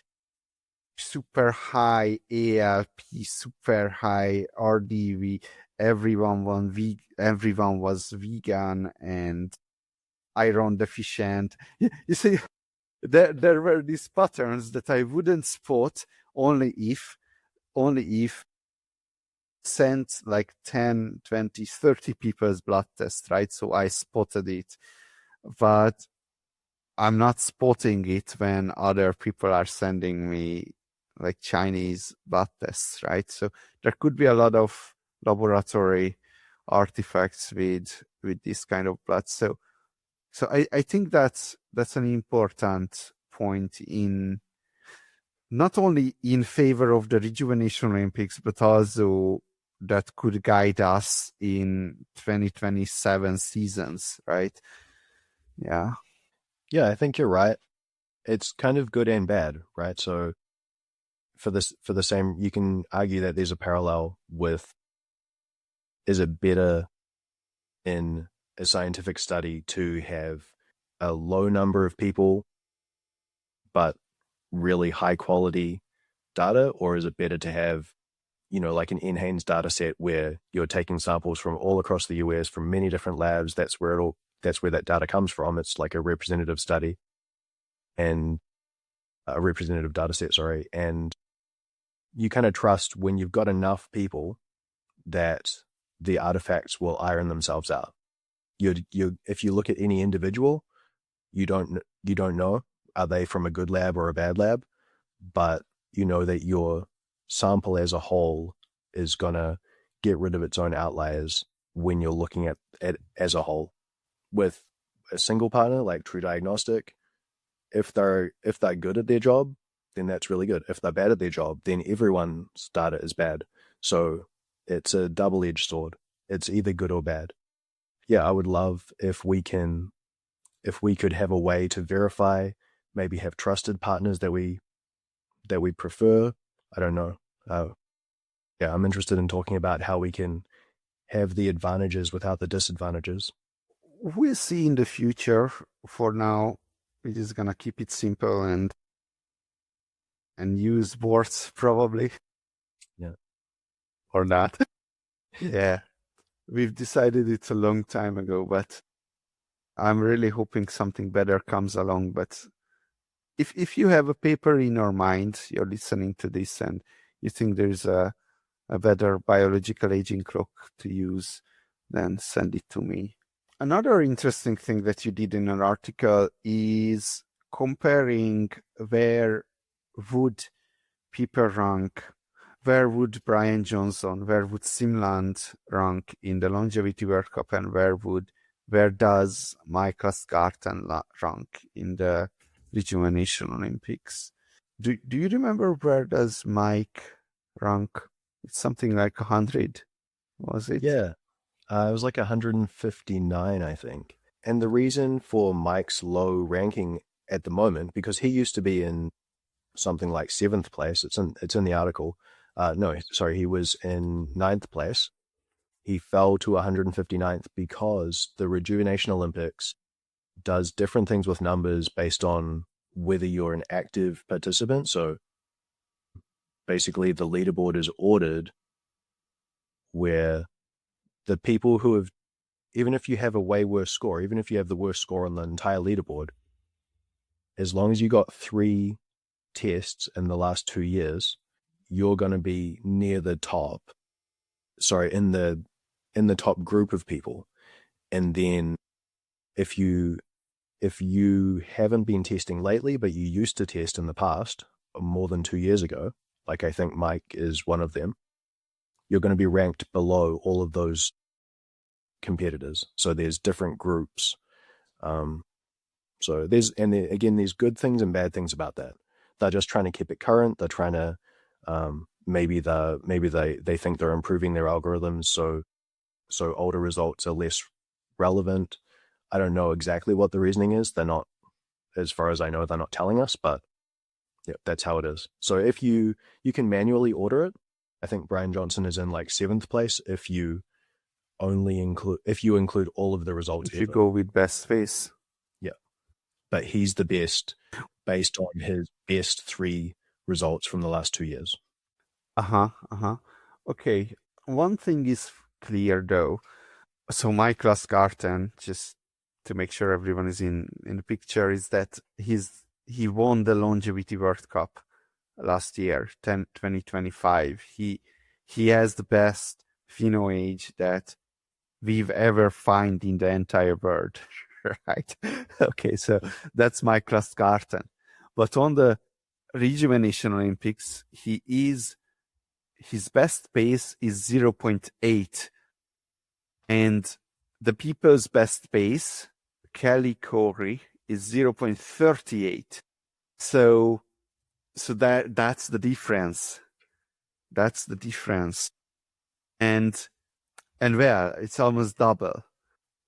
super high ALP, super high RDV. Everyone was vegan and iron deficient. You see, there were these patterns that I wouldn't spot only if sent like 10, 20, 30 people's blood tests, right? So I spotted it, but I'm not spotting it when other people are sending me like Chinese blood tests, right? So there could be a lot of laboratory artifacts with with this kind of blood. So I think that's an important point in not only in favor of the Rejuvenation Olympics, but also that could guide us in 2027 seasons, right? Yeah. Yeah, I think you're right. It's kind of good and bad, right? So for the same, you can argue that there's a parallel with, is it better in a scientific study to have a low number of people but really high quality data, or is it better to have, like an NHANES data set where you're taking samples from all across the US from many different labs? That's where that data comes from. It's like a representative study and a representative data set, sorry. And you kind of trust when you've got enough people that the artifacts will iron themselves out. If you look at any individual, you don't know, are they from a good lab or a bad lab, but you know that your sample as a whole is gonna get rid of its own outliers when you're looking at it as a whole. With a single partner like True Diagnostic, if they're good at their job, then that's really good. If they're bad at their job, then everyone's data is bad. So it's a double-edged sword. It's either good or bad. Yeah, I would love if we could have a way to verify, maybe have trusted partners that we prefer. I don't know. Yeah, I'm interested in talking about how we can have the advantages without the disadvantages. We'll see in the future. For now, we're just gonna keep it simple and use boards probably. Yeah. Or not. Yeah. We've decided it a long time ago, but I'm really hoping something better comes along. But if you have a paper in your mind, you're listening to this and you think there's a better biological aging clock to use, then send it to me. Another interesting thing that you did in an article is comparing where would people rank, where would Brian Johnson, where would Simland rank in the Longevity World Cup, and where does Michael Scarton rank in the Rejuvenation Olympics? Do you remember where does Mike rank? It's something like 100, was it? Yeah. It was like 159, I think. And the reason for Mike's low ranking at the moment, because he used to be in something like 7th place. It's in the article. No, sorry, he was in 9th place. He fell to 159th because the Rejuvenation Olympics does different things with numbers based on whether you're an active participant. So basically the leaderboard is ordered where the people who have, even if you have a way worse score, even if you have the worst score on the entire leaderboard, as long as you got 3 tests in the last 2 years, you're going to be near the top. Sorry, in the top group of people. And then if you haven't been testing lately, but you used to test in the past, more than 2 years ago, like I think Mike is one of them, you're going to be ranked below all of those competitors. So there's different groups. So there's good things and bad things about that. They're just trying to keep it current. They're trying to, maybe they think they're improving their algorithms. So older results are less relevant. I don't know exactly what the reasoning is. They're not, as far as I know, they're not telling us, but yeah, that's how it is. So if you can manually order it, I think Brian Johnson is in like 7th place if you include all of the results. If you go with best face. Yeah. But he's the best based on his best 3 results from the last 2 years. Okay. One thing is clear though. So Michael Scarton, just to make sure everyone is in the picture, is that he won the Longevity World Cup last year, 2025. He has the best pheno age that we've ever find in the entire world, right? Okay, so that's Michael Scarton. But on the Rejuvenation Olympics, his best pace is 0.8. And the people's best pace, Kelly Corey, is 0.38. So that's the difference. That's the difference. And well, it's almost double.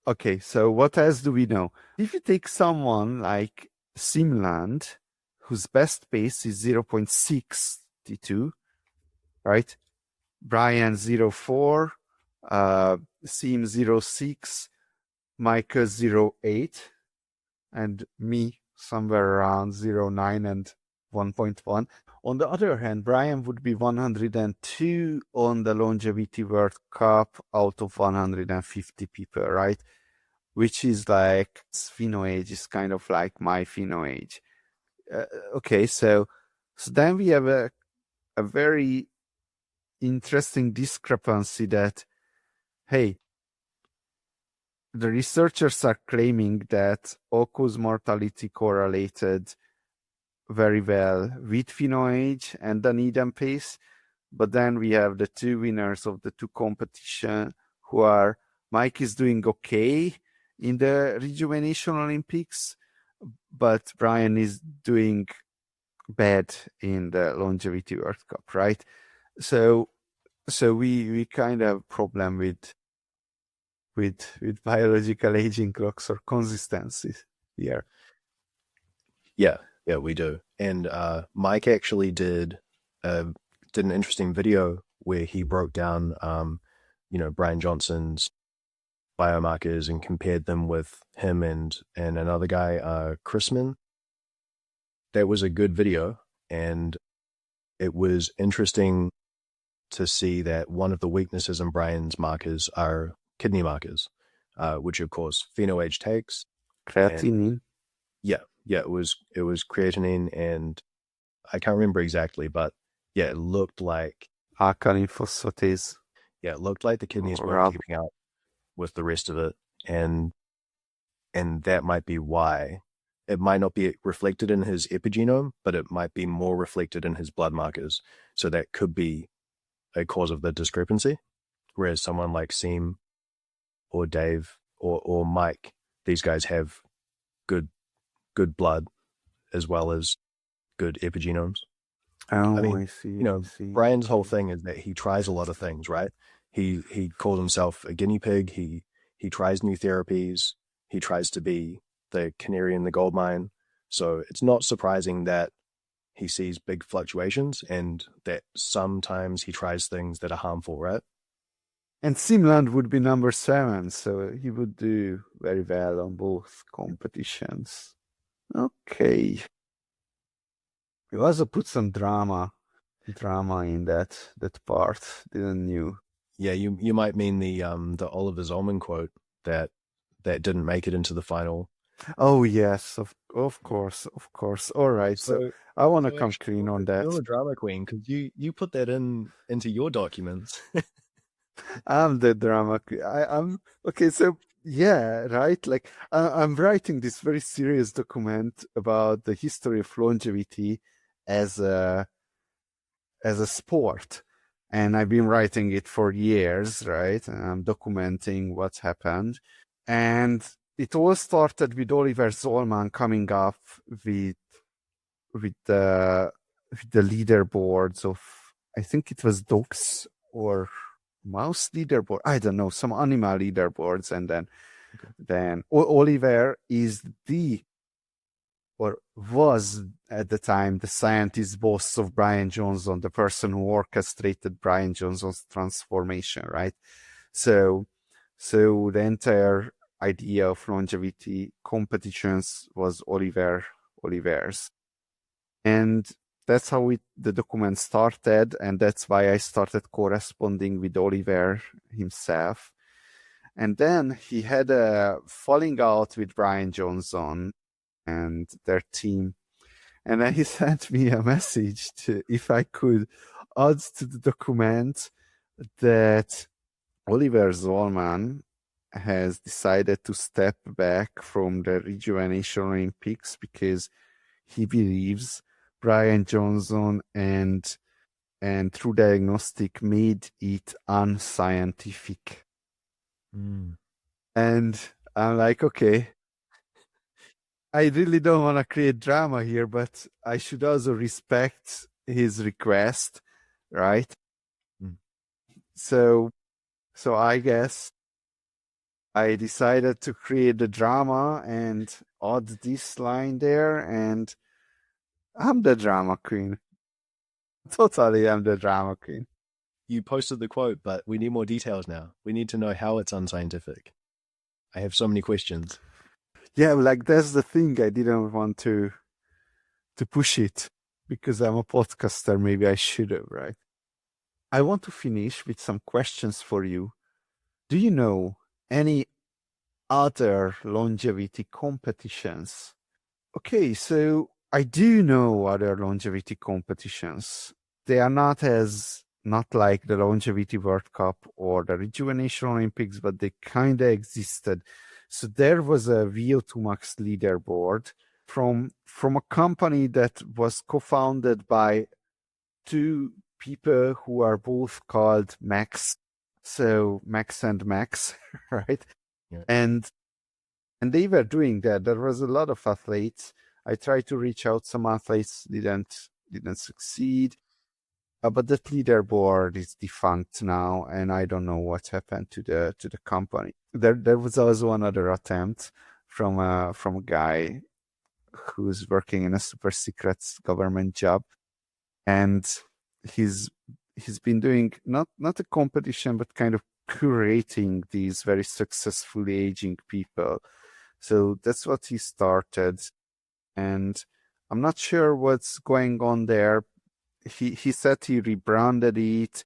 Okay, so what else do we know? If you take someone like Simland, whose best pace is 0.62, right? Brian 0.4, Sim 0.6, Micah 0.8, and me somewhere around 0.9 and 1.1. On the other hand, Brian would be 102 on the Longevity World Cup out of 150 people, right? Which is like, pheno age is kind of like my pheno age. Okay, so then we have a very interesting discrepancy that, hey, the researchers are claiming that all-cause mortality correlated very well with pheno age and the need and pace, but then we have the two winners of the two competition who are, Mike is doing okay in the Rejuvenation Olympics, but Brian is doing bad in the Longevity World Cup, right? So we kind of have a problem with biological aging clocks or consistencies here. Yeah, we do. And Mike actually did an interesting video where he broke down, Brian Johnson's biomarkers and compared them with him and another guy, Chrisman. That was a good video, and it was interesting to see that one of the weaknesses in Brian's markers are kidney markers, which of course PhenoAge takes. Creatinine. Yeah, it was creatinine, and I can't remember exactly, but yeah, it looked like alkaline phosphatase. Yeah, it looked like the kidneys weren't keeping up with the rest of it, and that might be why. It might not be reflected in his epigenome, but it might be more reflected in his blood markers. So that could be a cause of the discrepancy. Whereas someone like Seem or Dave or Mike, these guys have good blood as well as good epigenomes. Oh, I mean, I see. Brian's whole thing is that he tries a lot of things, right? He calls himself a guinea pig. He tries new therapies. He tries to be the canary in the gold mine. So it's not surprising that he sees big fluctuations and that sometimes he tries things that are harmful, right? And Simland would be number 7, so he would do very well on both competitions. Okay. You also put some drama in that part, didn't you? Yeah, you might mean the Oliver Zolman quote that didn't make it into the final. Oh yes, of course. All right, so I want to come clean on that. You're the drama queen because you put that into your documents. I'm the drama queen. I'm okay. So yeah, right. Like I'm writing this very serious document about the history of longevity as a sport, and I've been writing it for years, right? And I'm documenting what's happened, and it all started with Oliver Zollman coming up with the leaderboards of, I think it was dogs or mouse leaderboard. I don't know, some animal leaderboards, and then Oliver is was at the time the scientist boss of Brian Johnson, the person who orchestrated Brian Johnson's transformation, right? So the entire idea of longevity competitions was Oliver's. And that's how the document started, and that's why I started corresponding with Oliver himself. And then he had a falling out with Brian Johnson and their team. And then he sent me a message if I could add to the document that Oliver Zollman has decided to step back from the Rejuvenation Olympics because he believes Brian Johnson and True Diagnostic made it unscientific. Mm. And I'm like, okay, I really don't want to create drama here, but I should also respect his request, right? Mm. So, so I guess I decided to create the drama and add this line there, and I'm the drama queen. Totally, I'm the drama queen. You posted the quote, but we need more details now. We need to know how it's unscientific. I have so many questions. Yeah, like that's the thing. I didn't want to push it because I'm a podcaster. Maybe I should have, right? I want to finish with some questions for you. Do you know any other longevity competitions? Okay, so I do know other longevity competitions. They are not like the Longevity World Cup or the Rejuvenation Olympics, but they kind of existed. So there was a VO2 Max leaderboard from a company that was co-founded by two people who are both called Max. So Max and Max, right? Yeah. And they were doing that. There was a lot of athletes. I tried to reach out some athletes, didn't succeed. But that leaderboard is defunct now, and I don't know what happened to the company. There was also another attempt from a guy who's working in a super secret government job, and he's been doing not a competition, but kind of curating these very successfully aging people. So that's what he started, and I'm not sure what's going on there. He said he rebranded it,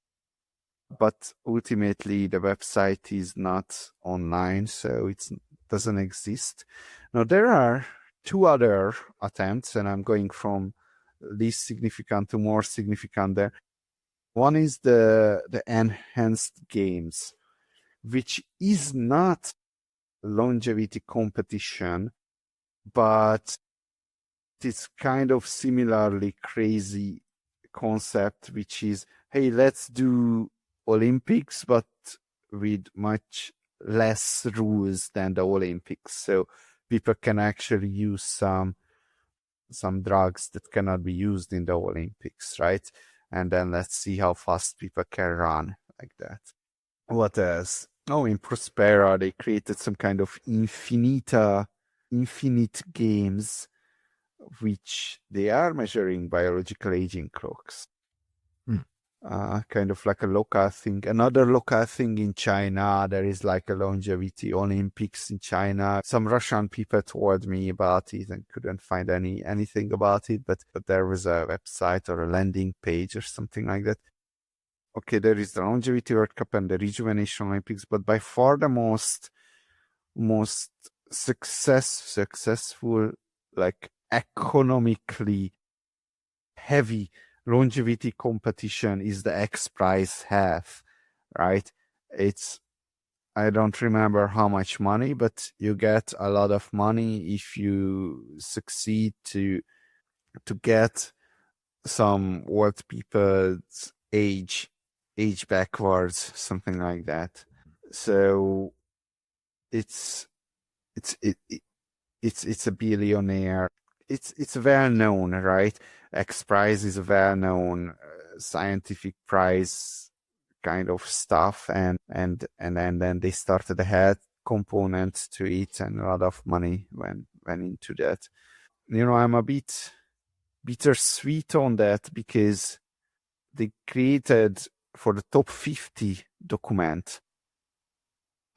but ultimately the website is not online, so it doesn't exist. Now there are two other attempts, and I'm going from least significant to more significant there. One is the enhanced games, which is not longevity competition, but it's kind of similarly crazy concept, which is, hey, let's do Olympics, but with much less rules than the Olympics. So people can actually use some drugs that cannot be used in the Olympics, right? And then let's see how fast people can run like that. What else? Oh, in Prospera, they created some kind of infinite games, which they are measuring biological aging clocks. Kind of like a local thing. Another local thing in China, there is like a longevity Olympics in China. Some Russian people told me about it and couldn't find anything about it, but there was a website or a landing page or something like that. Okay, there is the Longevity World Cup and the Rejuvenation Olympics, but by far the most successful, like economically heavy longevity competition is the X Prize half, right? It's, I don't remember how much money, but you get a lot of money if you succeed to get some old people's age backwards, something like that. So it's it's a billionaire. It's well known, right? X Prize is a well known scientific prize kind of stuff, and then they started a head component to it, and a lot of money went into that. You know, I'm a bit bittersweet on that because they created for the top 50 document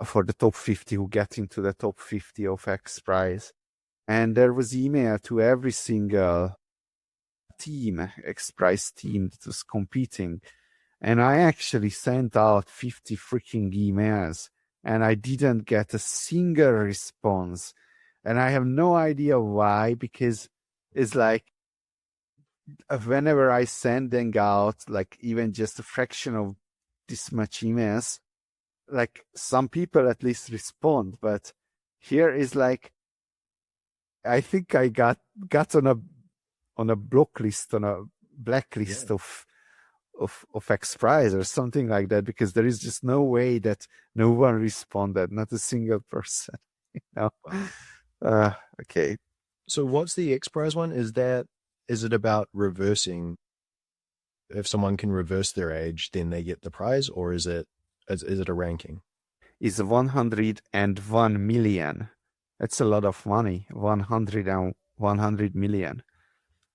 for the top 50 who get into the top 50 of X Prize. And there was email to every single team, X Prize team that was competing. And I actually sent out 50 freaking emails and I didn't get a single response. And I have no idea why, because it's like whenever I send them out, like even just a fraction of this much emails, like some people at least respond, but here is like, I think I got on a blacklist Yeah. of X prize or something like that, because there is just no way that no one responded, not a single person. Wow. Okay. So what's the X Prize one? Is it about reversing? If someone can reverse their age, then they get the prize, or is it a ranking? Is 101 million. That's a lot of money. 100 million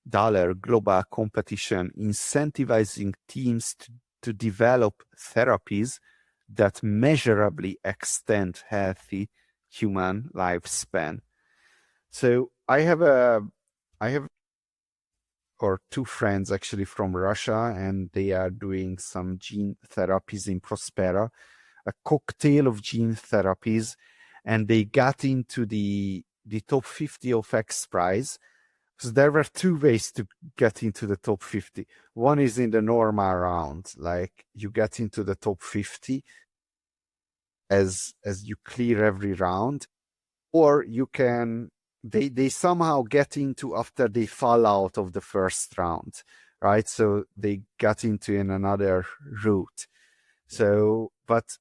dollar global competition incentivizing teams to develop therapies that measurably extend healthy human lifespan. So I have two friends actually from Russia, and they are doing some gene therapies in Prospera, a cocktail of gene therapies, and they got into the top 50 of X Prize. So there were two ways to get into the top 50. One is in the normal round, like you get into the top 50 as you clear every round, or you can they somehow get into after they fall out of the first round, right? So they got into in another route. So but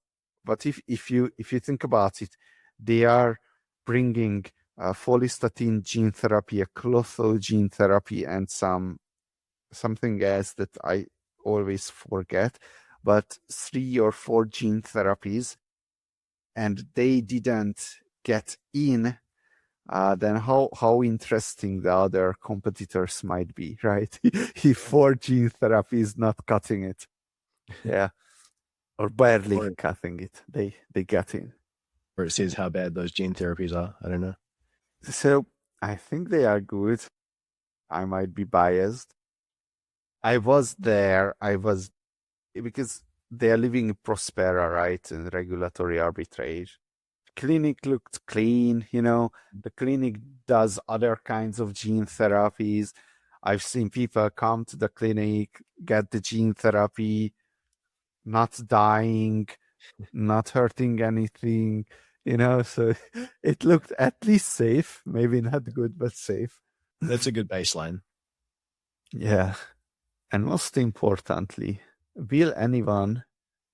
if you think about it, they are bringing follistatin gene therapy, a clothal gene therapy, and something else that I always forget, but 3 or 4 gene therapies, and they didn't get in. Then how interesting the other competitors might be, right? If 4 gene therapy is not cutting it, yeah, or barely cutting it, they get in. Or it says how bad those gene therapies are. I don't know. So I think they are good. I might be biased. I was there. Because they are living in Prospera, right? In regulatory arbitrage. Clinic looked clean, the clinic does other kinds of gene therapies. I've seen people come to the clinic, get the gene therapy, not dying, not hurting anything, so it looked at least safe, maybe not good, but safe. That's a good baseline. Yeah. And most importantly, will anyone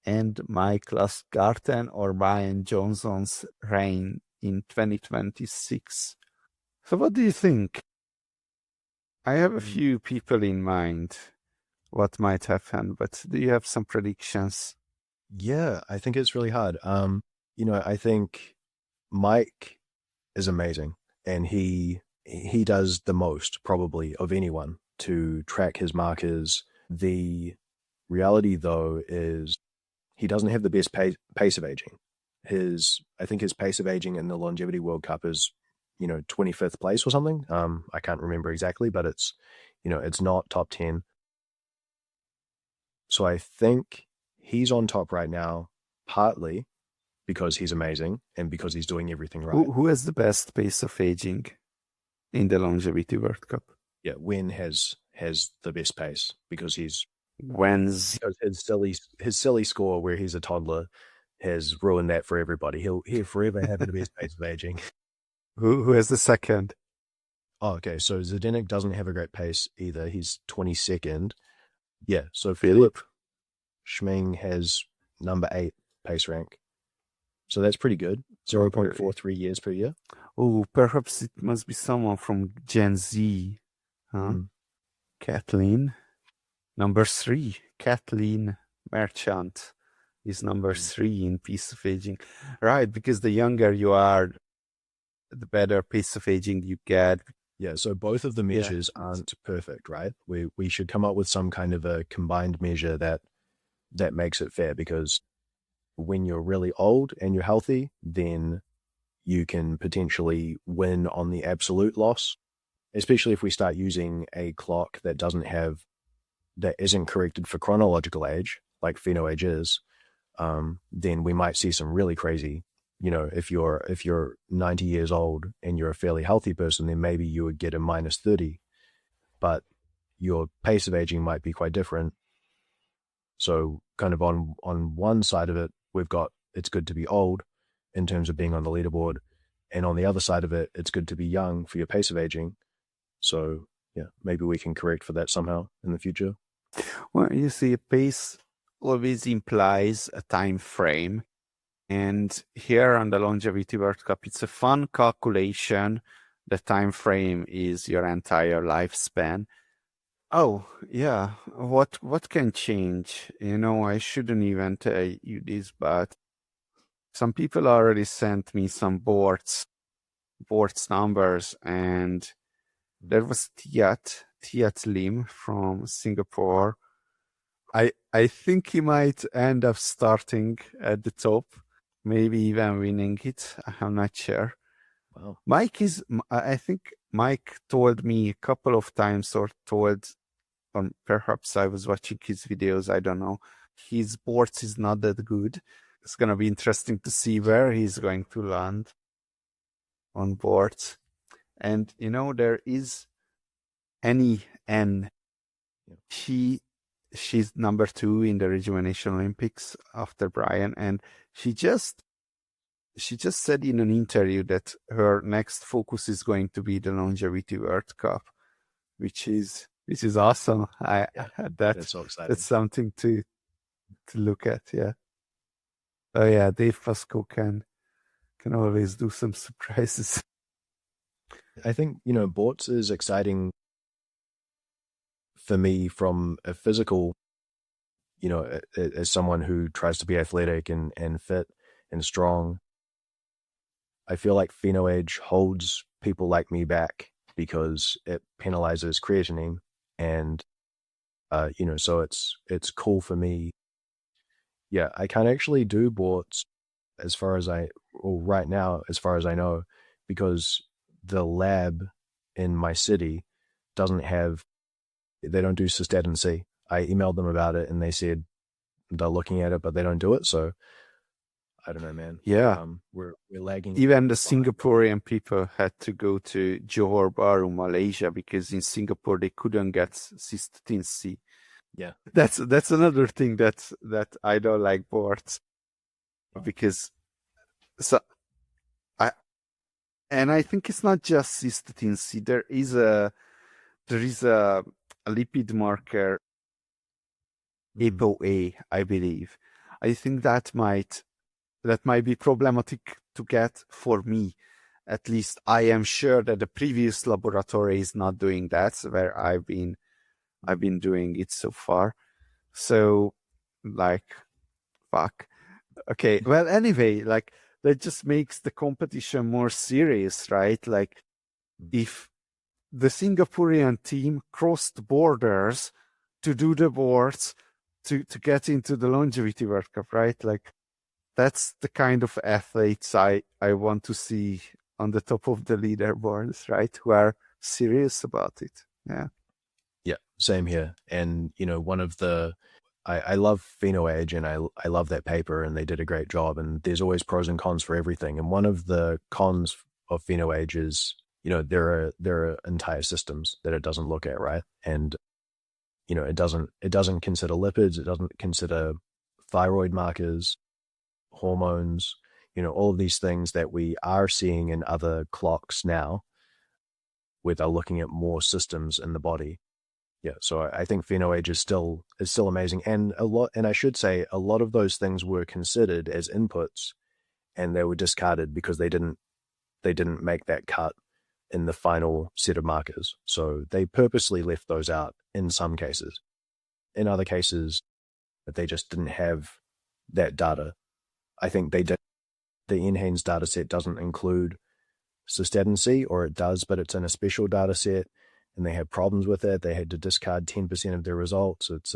end Michael Garten or Brian Johnson's reign in 2026? So what do you think? I have a few people in mind what might happen, but do you have some predictions? Yeah, I think it's really hard. I think Mike is amazing, and he does the most probably of anyone to track his markers. The reality, though, is he doesn't have the best pace of aging. I think his pace of aging in the Longevity World Cup is, 25th place or something. I can't remember exactly, but it's not top 10. So I think he's on top right now, partly because he's amazing and because he's doing everything right. Who has the best pace of aging in the Longevity World Cup? Yeah, Wen has the best pace because his silly score where he's a toddler has ruined that for everybody. He'll forever have the best pace of aging. Who has the second? Oh, okay. So Zdenek doesn't have a great pace either. He's 22nd. Yeah. So Philip Schming has number 8 pace rank. So that's pretty good. 0.43 years per year. Oh, perhaps it must be someone from Gen Z. Huh? Kathleen. Number 3. Kathleen Merchant is number 3 in pace of aging. Right, because the younger you are, the better pace of aging you get. Yeah, so both of the measures aren't perfect, right? We should come up with some kind of a combined measure that makes it fair, because when you're really old and you're healthy, then you can potentially win on the absolute loss, especially if we start using a clock that isn't corrected for chronological age, like pheno-age is, then we might see some really crazy, if you're 90 years old and you're a fairly healthy person, then maybe you would get a minus 30, but your pace of aging might be quite different. So kind of on one side of it, we've got it's good to be old in terms of being on the leaderboard, and on the other side of it, it's good to be young for your pace of aging. So yeah, maybe we can correct for that somehow in the future. Well, you see, a pace always implies a time frame. And here on the Longevity World Cup, it's a fun calculation. The time frame is your entire lifespan. Oh, yeah. What can change? I shouldn't even tell you this, but some people already sent me some boards numbers, and there was Tiat Lim from Singapore. I think he might end up starting at the top, maybe even winning it. I'm not sure. Wow. I think Mike told me a couple of times, or perhaps I was watching his videos, I don't know. His boards is not that good. It's going to be interesting to see where he's going to land on boards. And, there is NEN. She's number 2 in the Rejuvenation Olympics after Brian, and she just said in an interview that her next focus is going to be the Longevity World Cup, which is awesome. That's so exciting. That's something to look at. Yeah. Oh yeah, Dave Pascoe can always do some surprises. I think, Borts is exciting for me from a physical, as someone who tries to be athletic and fit and strong. I feel like PhenoAge holds people like me back because it penalizes creatinine, and so it's cool for me. Yeah, I can't actually do Borts right now, as far as I know, because the lab in my city they don't do cystatin C. I emailed them about it and they said they're looking at it, but they don't do it. So I don't know, man. Yeah. We're lagging. Even the Singaporean people had to go to Johor Bahru, Malaysia, because in Singapore they couldn't get cystatin C. Yeah. That's another thing that I don't like boards, because I think it's not just cystatin C. There is a lipid marker, ApoA, I believe. I think that might be problematic to get for me. At least I am sure that the previous laboratory is not doing that, where I've been doing it so far. So, fuck. Okay. Well, anyway, that just makes the competition more serious, right? If the Singaporean team crossed borders to do the boards to get into the Longevity World Cup, right? That's the kind of athletes I want to see on the top of the leaderboards, right? Who are serious about it. Yeah. Yeah, same here. And, I love PhenoAge, and I love that paper, and they did a great job, and there's always pros and cons for everything. And one of the cons of PhenoAge is, there are entire systems that it doesn't look at, right? And, it doesn't consider lipids, it doesn't consider thyroid markers, hormones, all of these things that we are seeing in other clocks now, where they're looking at more systems in the body. Yeah, so I think PhenoAge is still amazing, and I should say a lot of those things were considered as inputs, and they were discarded because they didn't make that cut in the final set of markers. So they purposely left those out in some cases. In other cases, they just didn't have that data. I think they did. The NHANES data set doesn't include cystatin C, or it does, but it's in a special data set, and they had problems with it. They had to discard 10% of their results. It's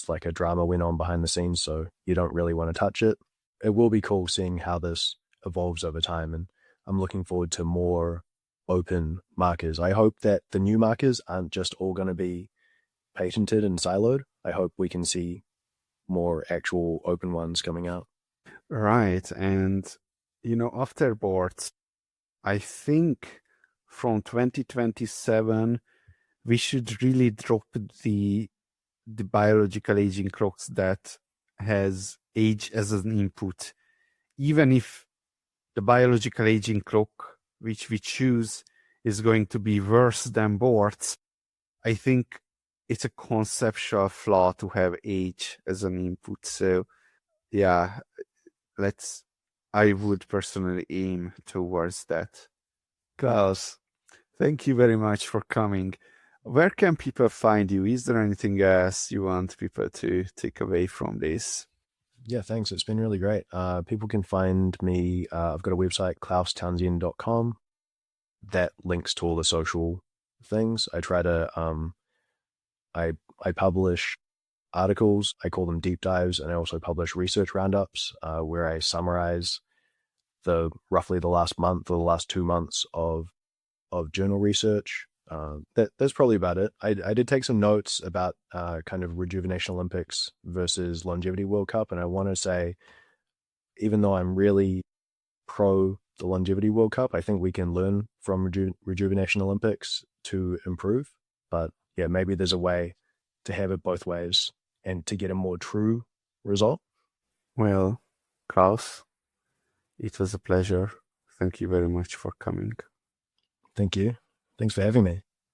like a drama went on behind the scenes, so you don't really want to touch it. It will be cool seeing how this evolves over time, and I'm looking forward to more open markers. I hope that the new markers aren't just all going to be patented and siloed. I hope we can see more actual open ones coming out. Right. And, after boards, I think from 2027, we should really drop the biological aging clocks that has age as an input. Even if the biological aging clock, which we choose, is going to be worse than boards, I think it's a conceptual flaw to have age as an input. So yeah, I would personally aim towards that. Klaus, thank you very much for coming. Where can people find you? Is there anything else you want people to take away from this? Yeah, thanks. It's been really great. People can find me. I've got a website, klaustownsend.com, that links to all the social things. I try to I publish articles. I call them deep dives, and I also publish research roundups where I summarize roughly the last month or the last 2 months of journal research. That's probably about it. I did take some notes about kind of Rejuvenation Olympics versus Longevity World Cup, and I want to say, even though I'm really pro the Longevity World Cup, I think we can learn from Rejuvenation Olympics to improve. But yeah, maybe there's a way to have it both ways and to get a more true result. Well, Klaus, it was a pleasure. Thank you very much for coming. Thank you. Thanks for having me.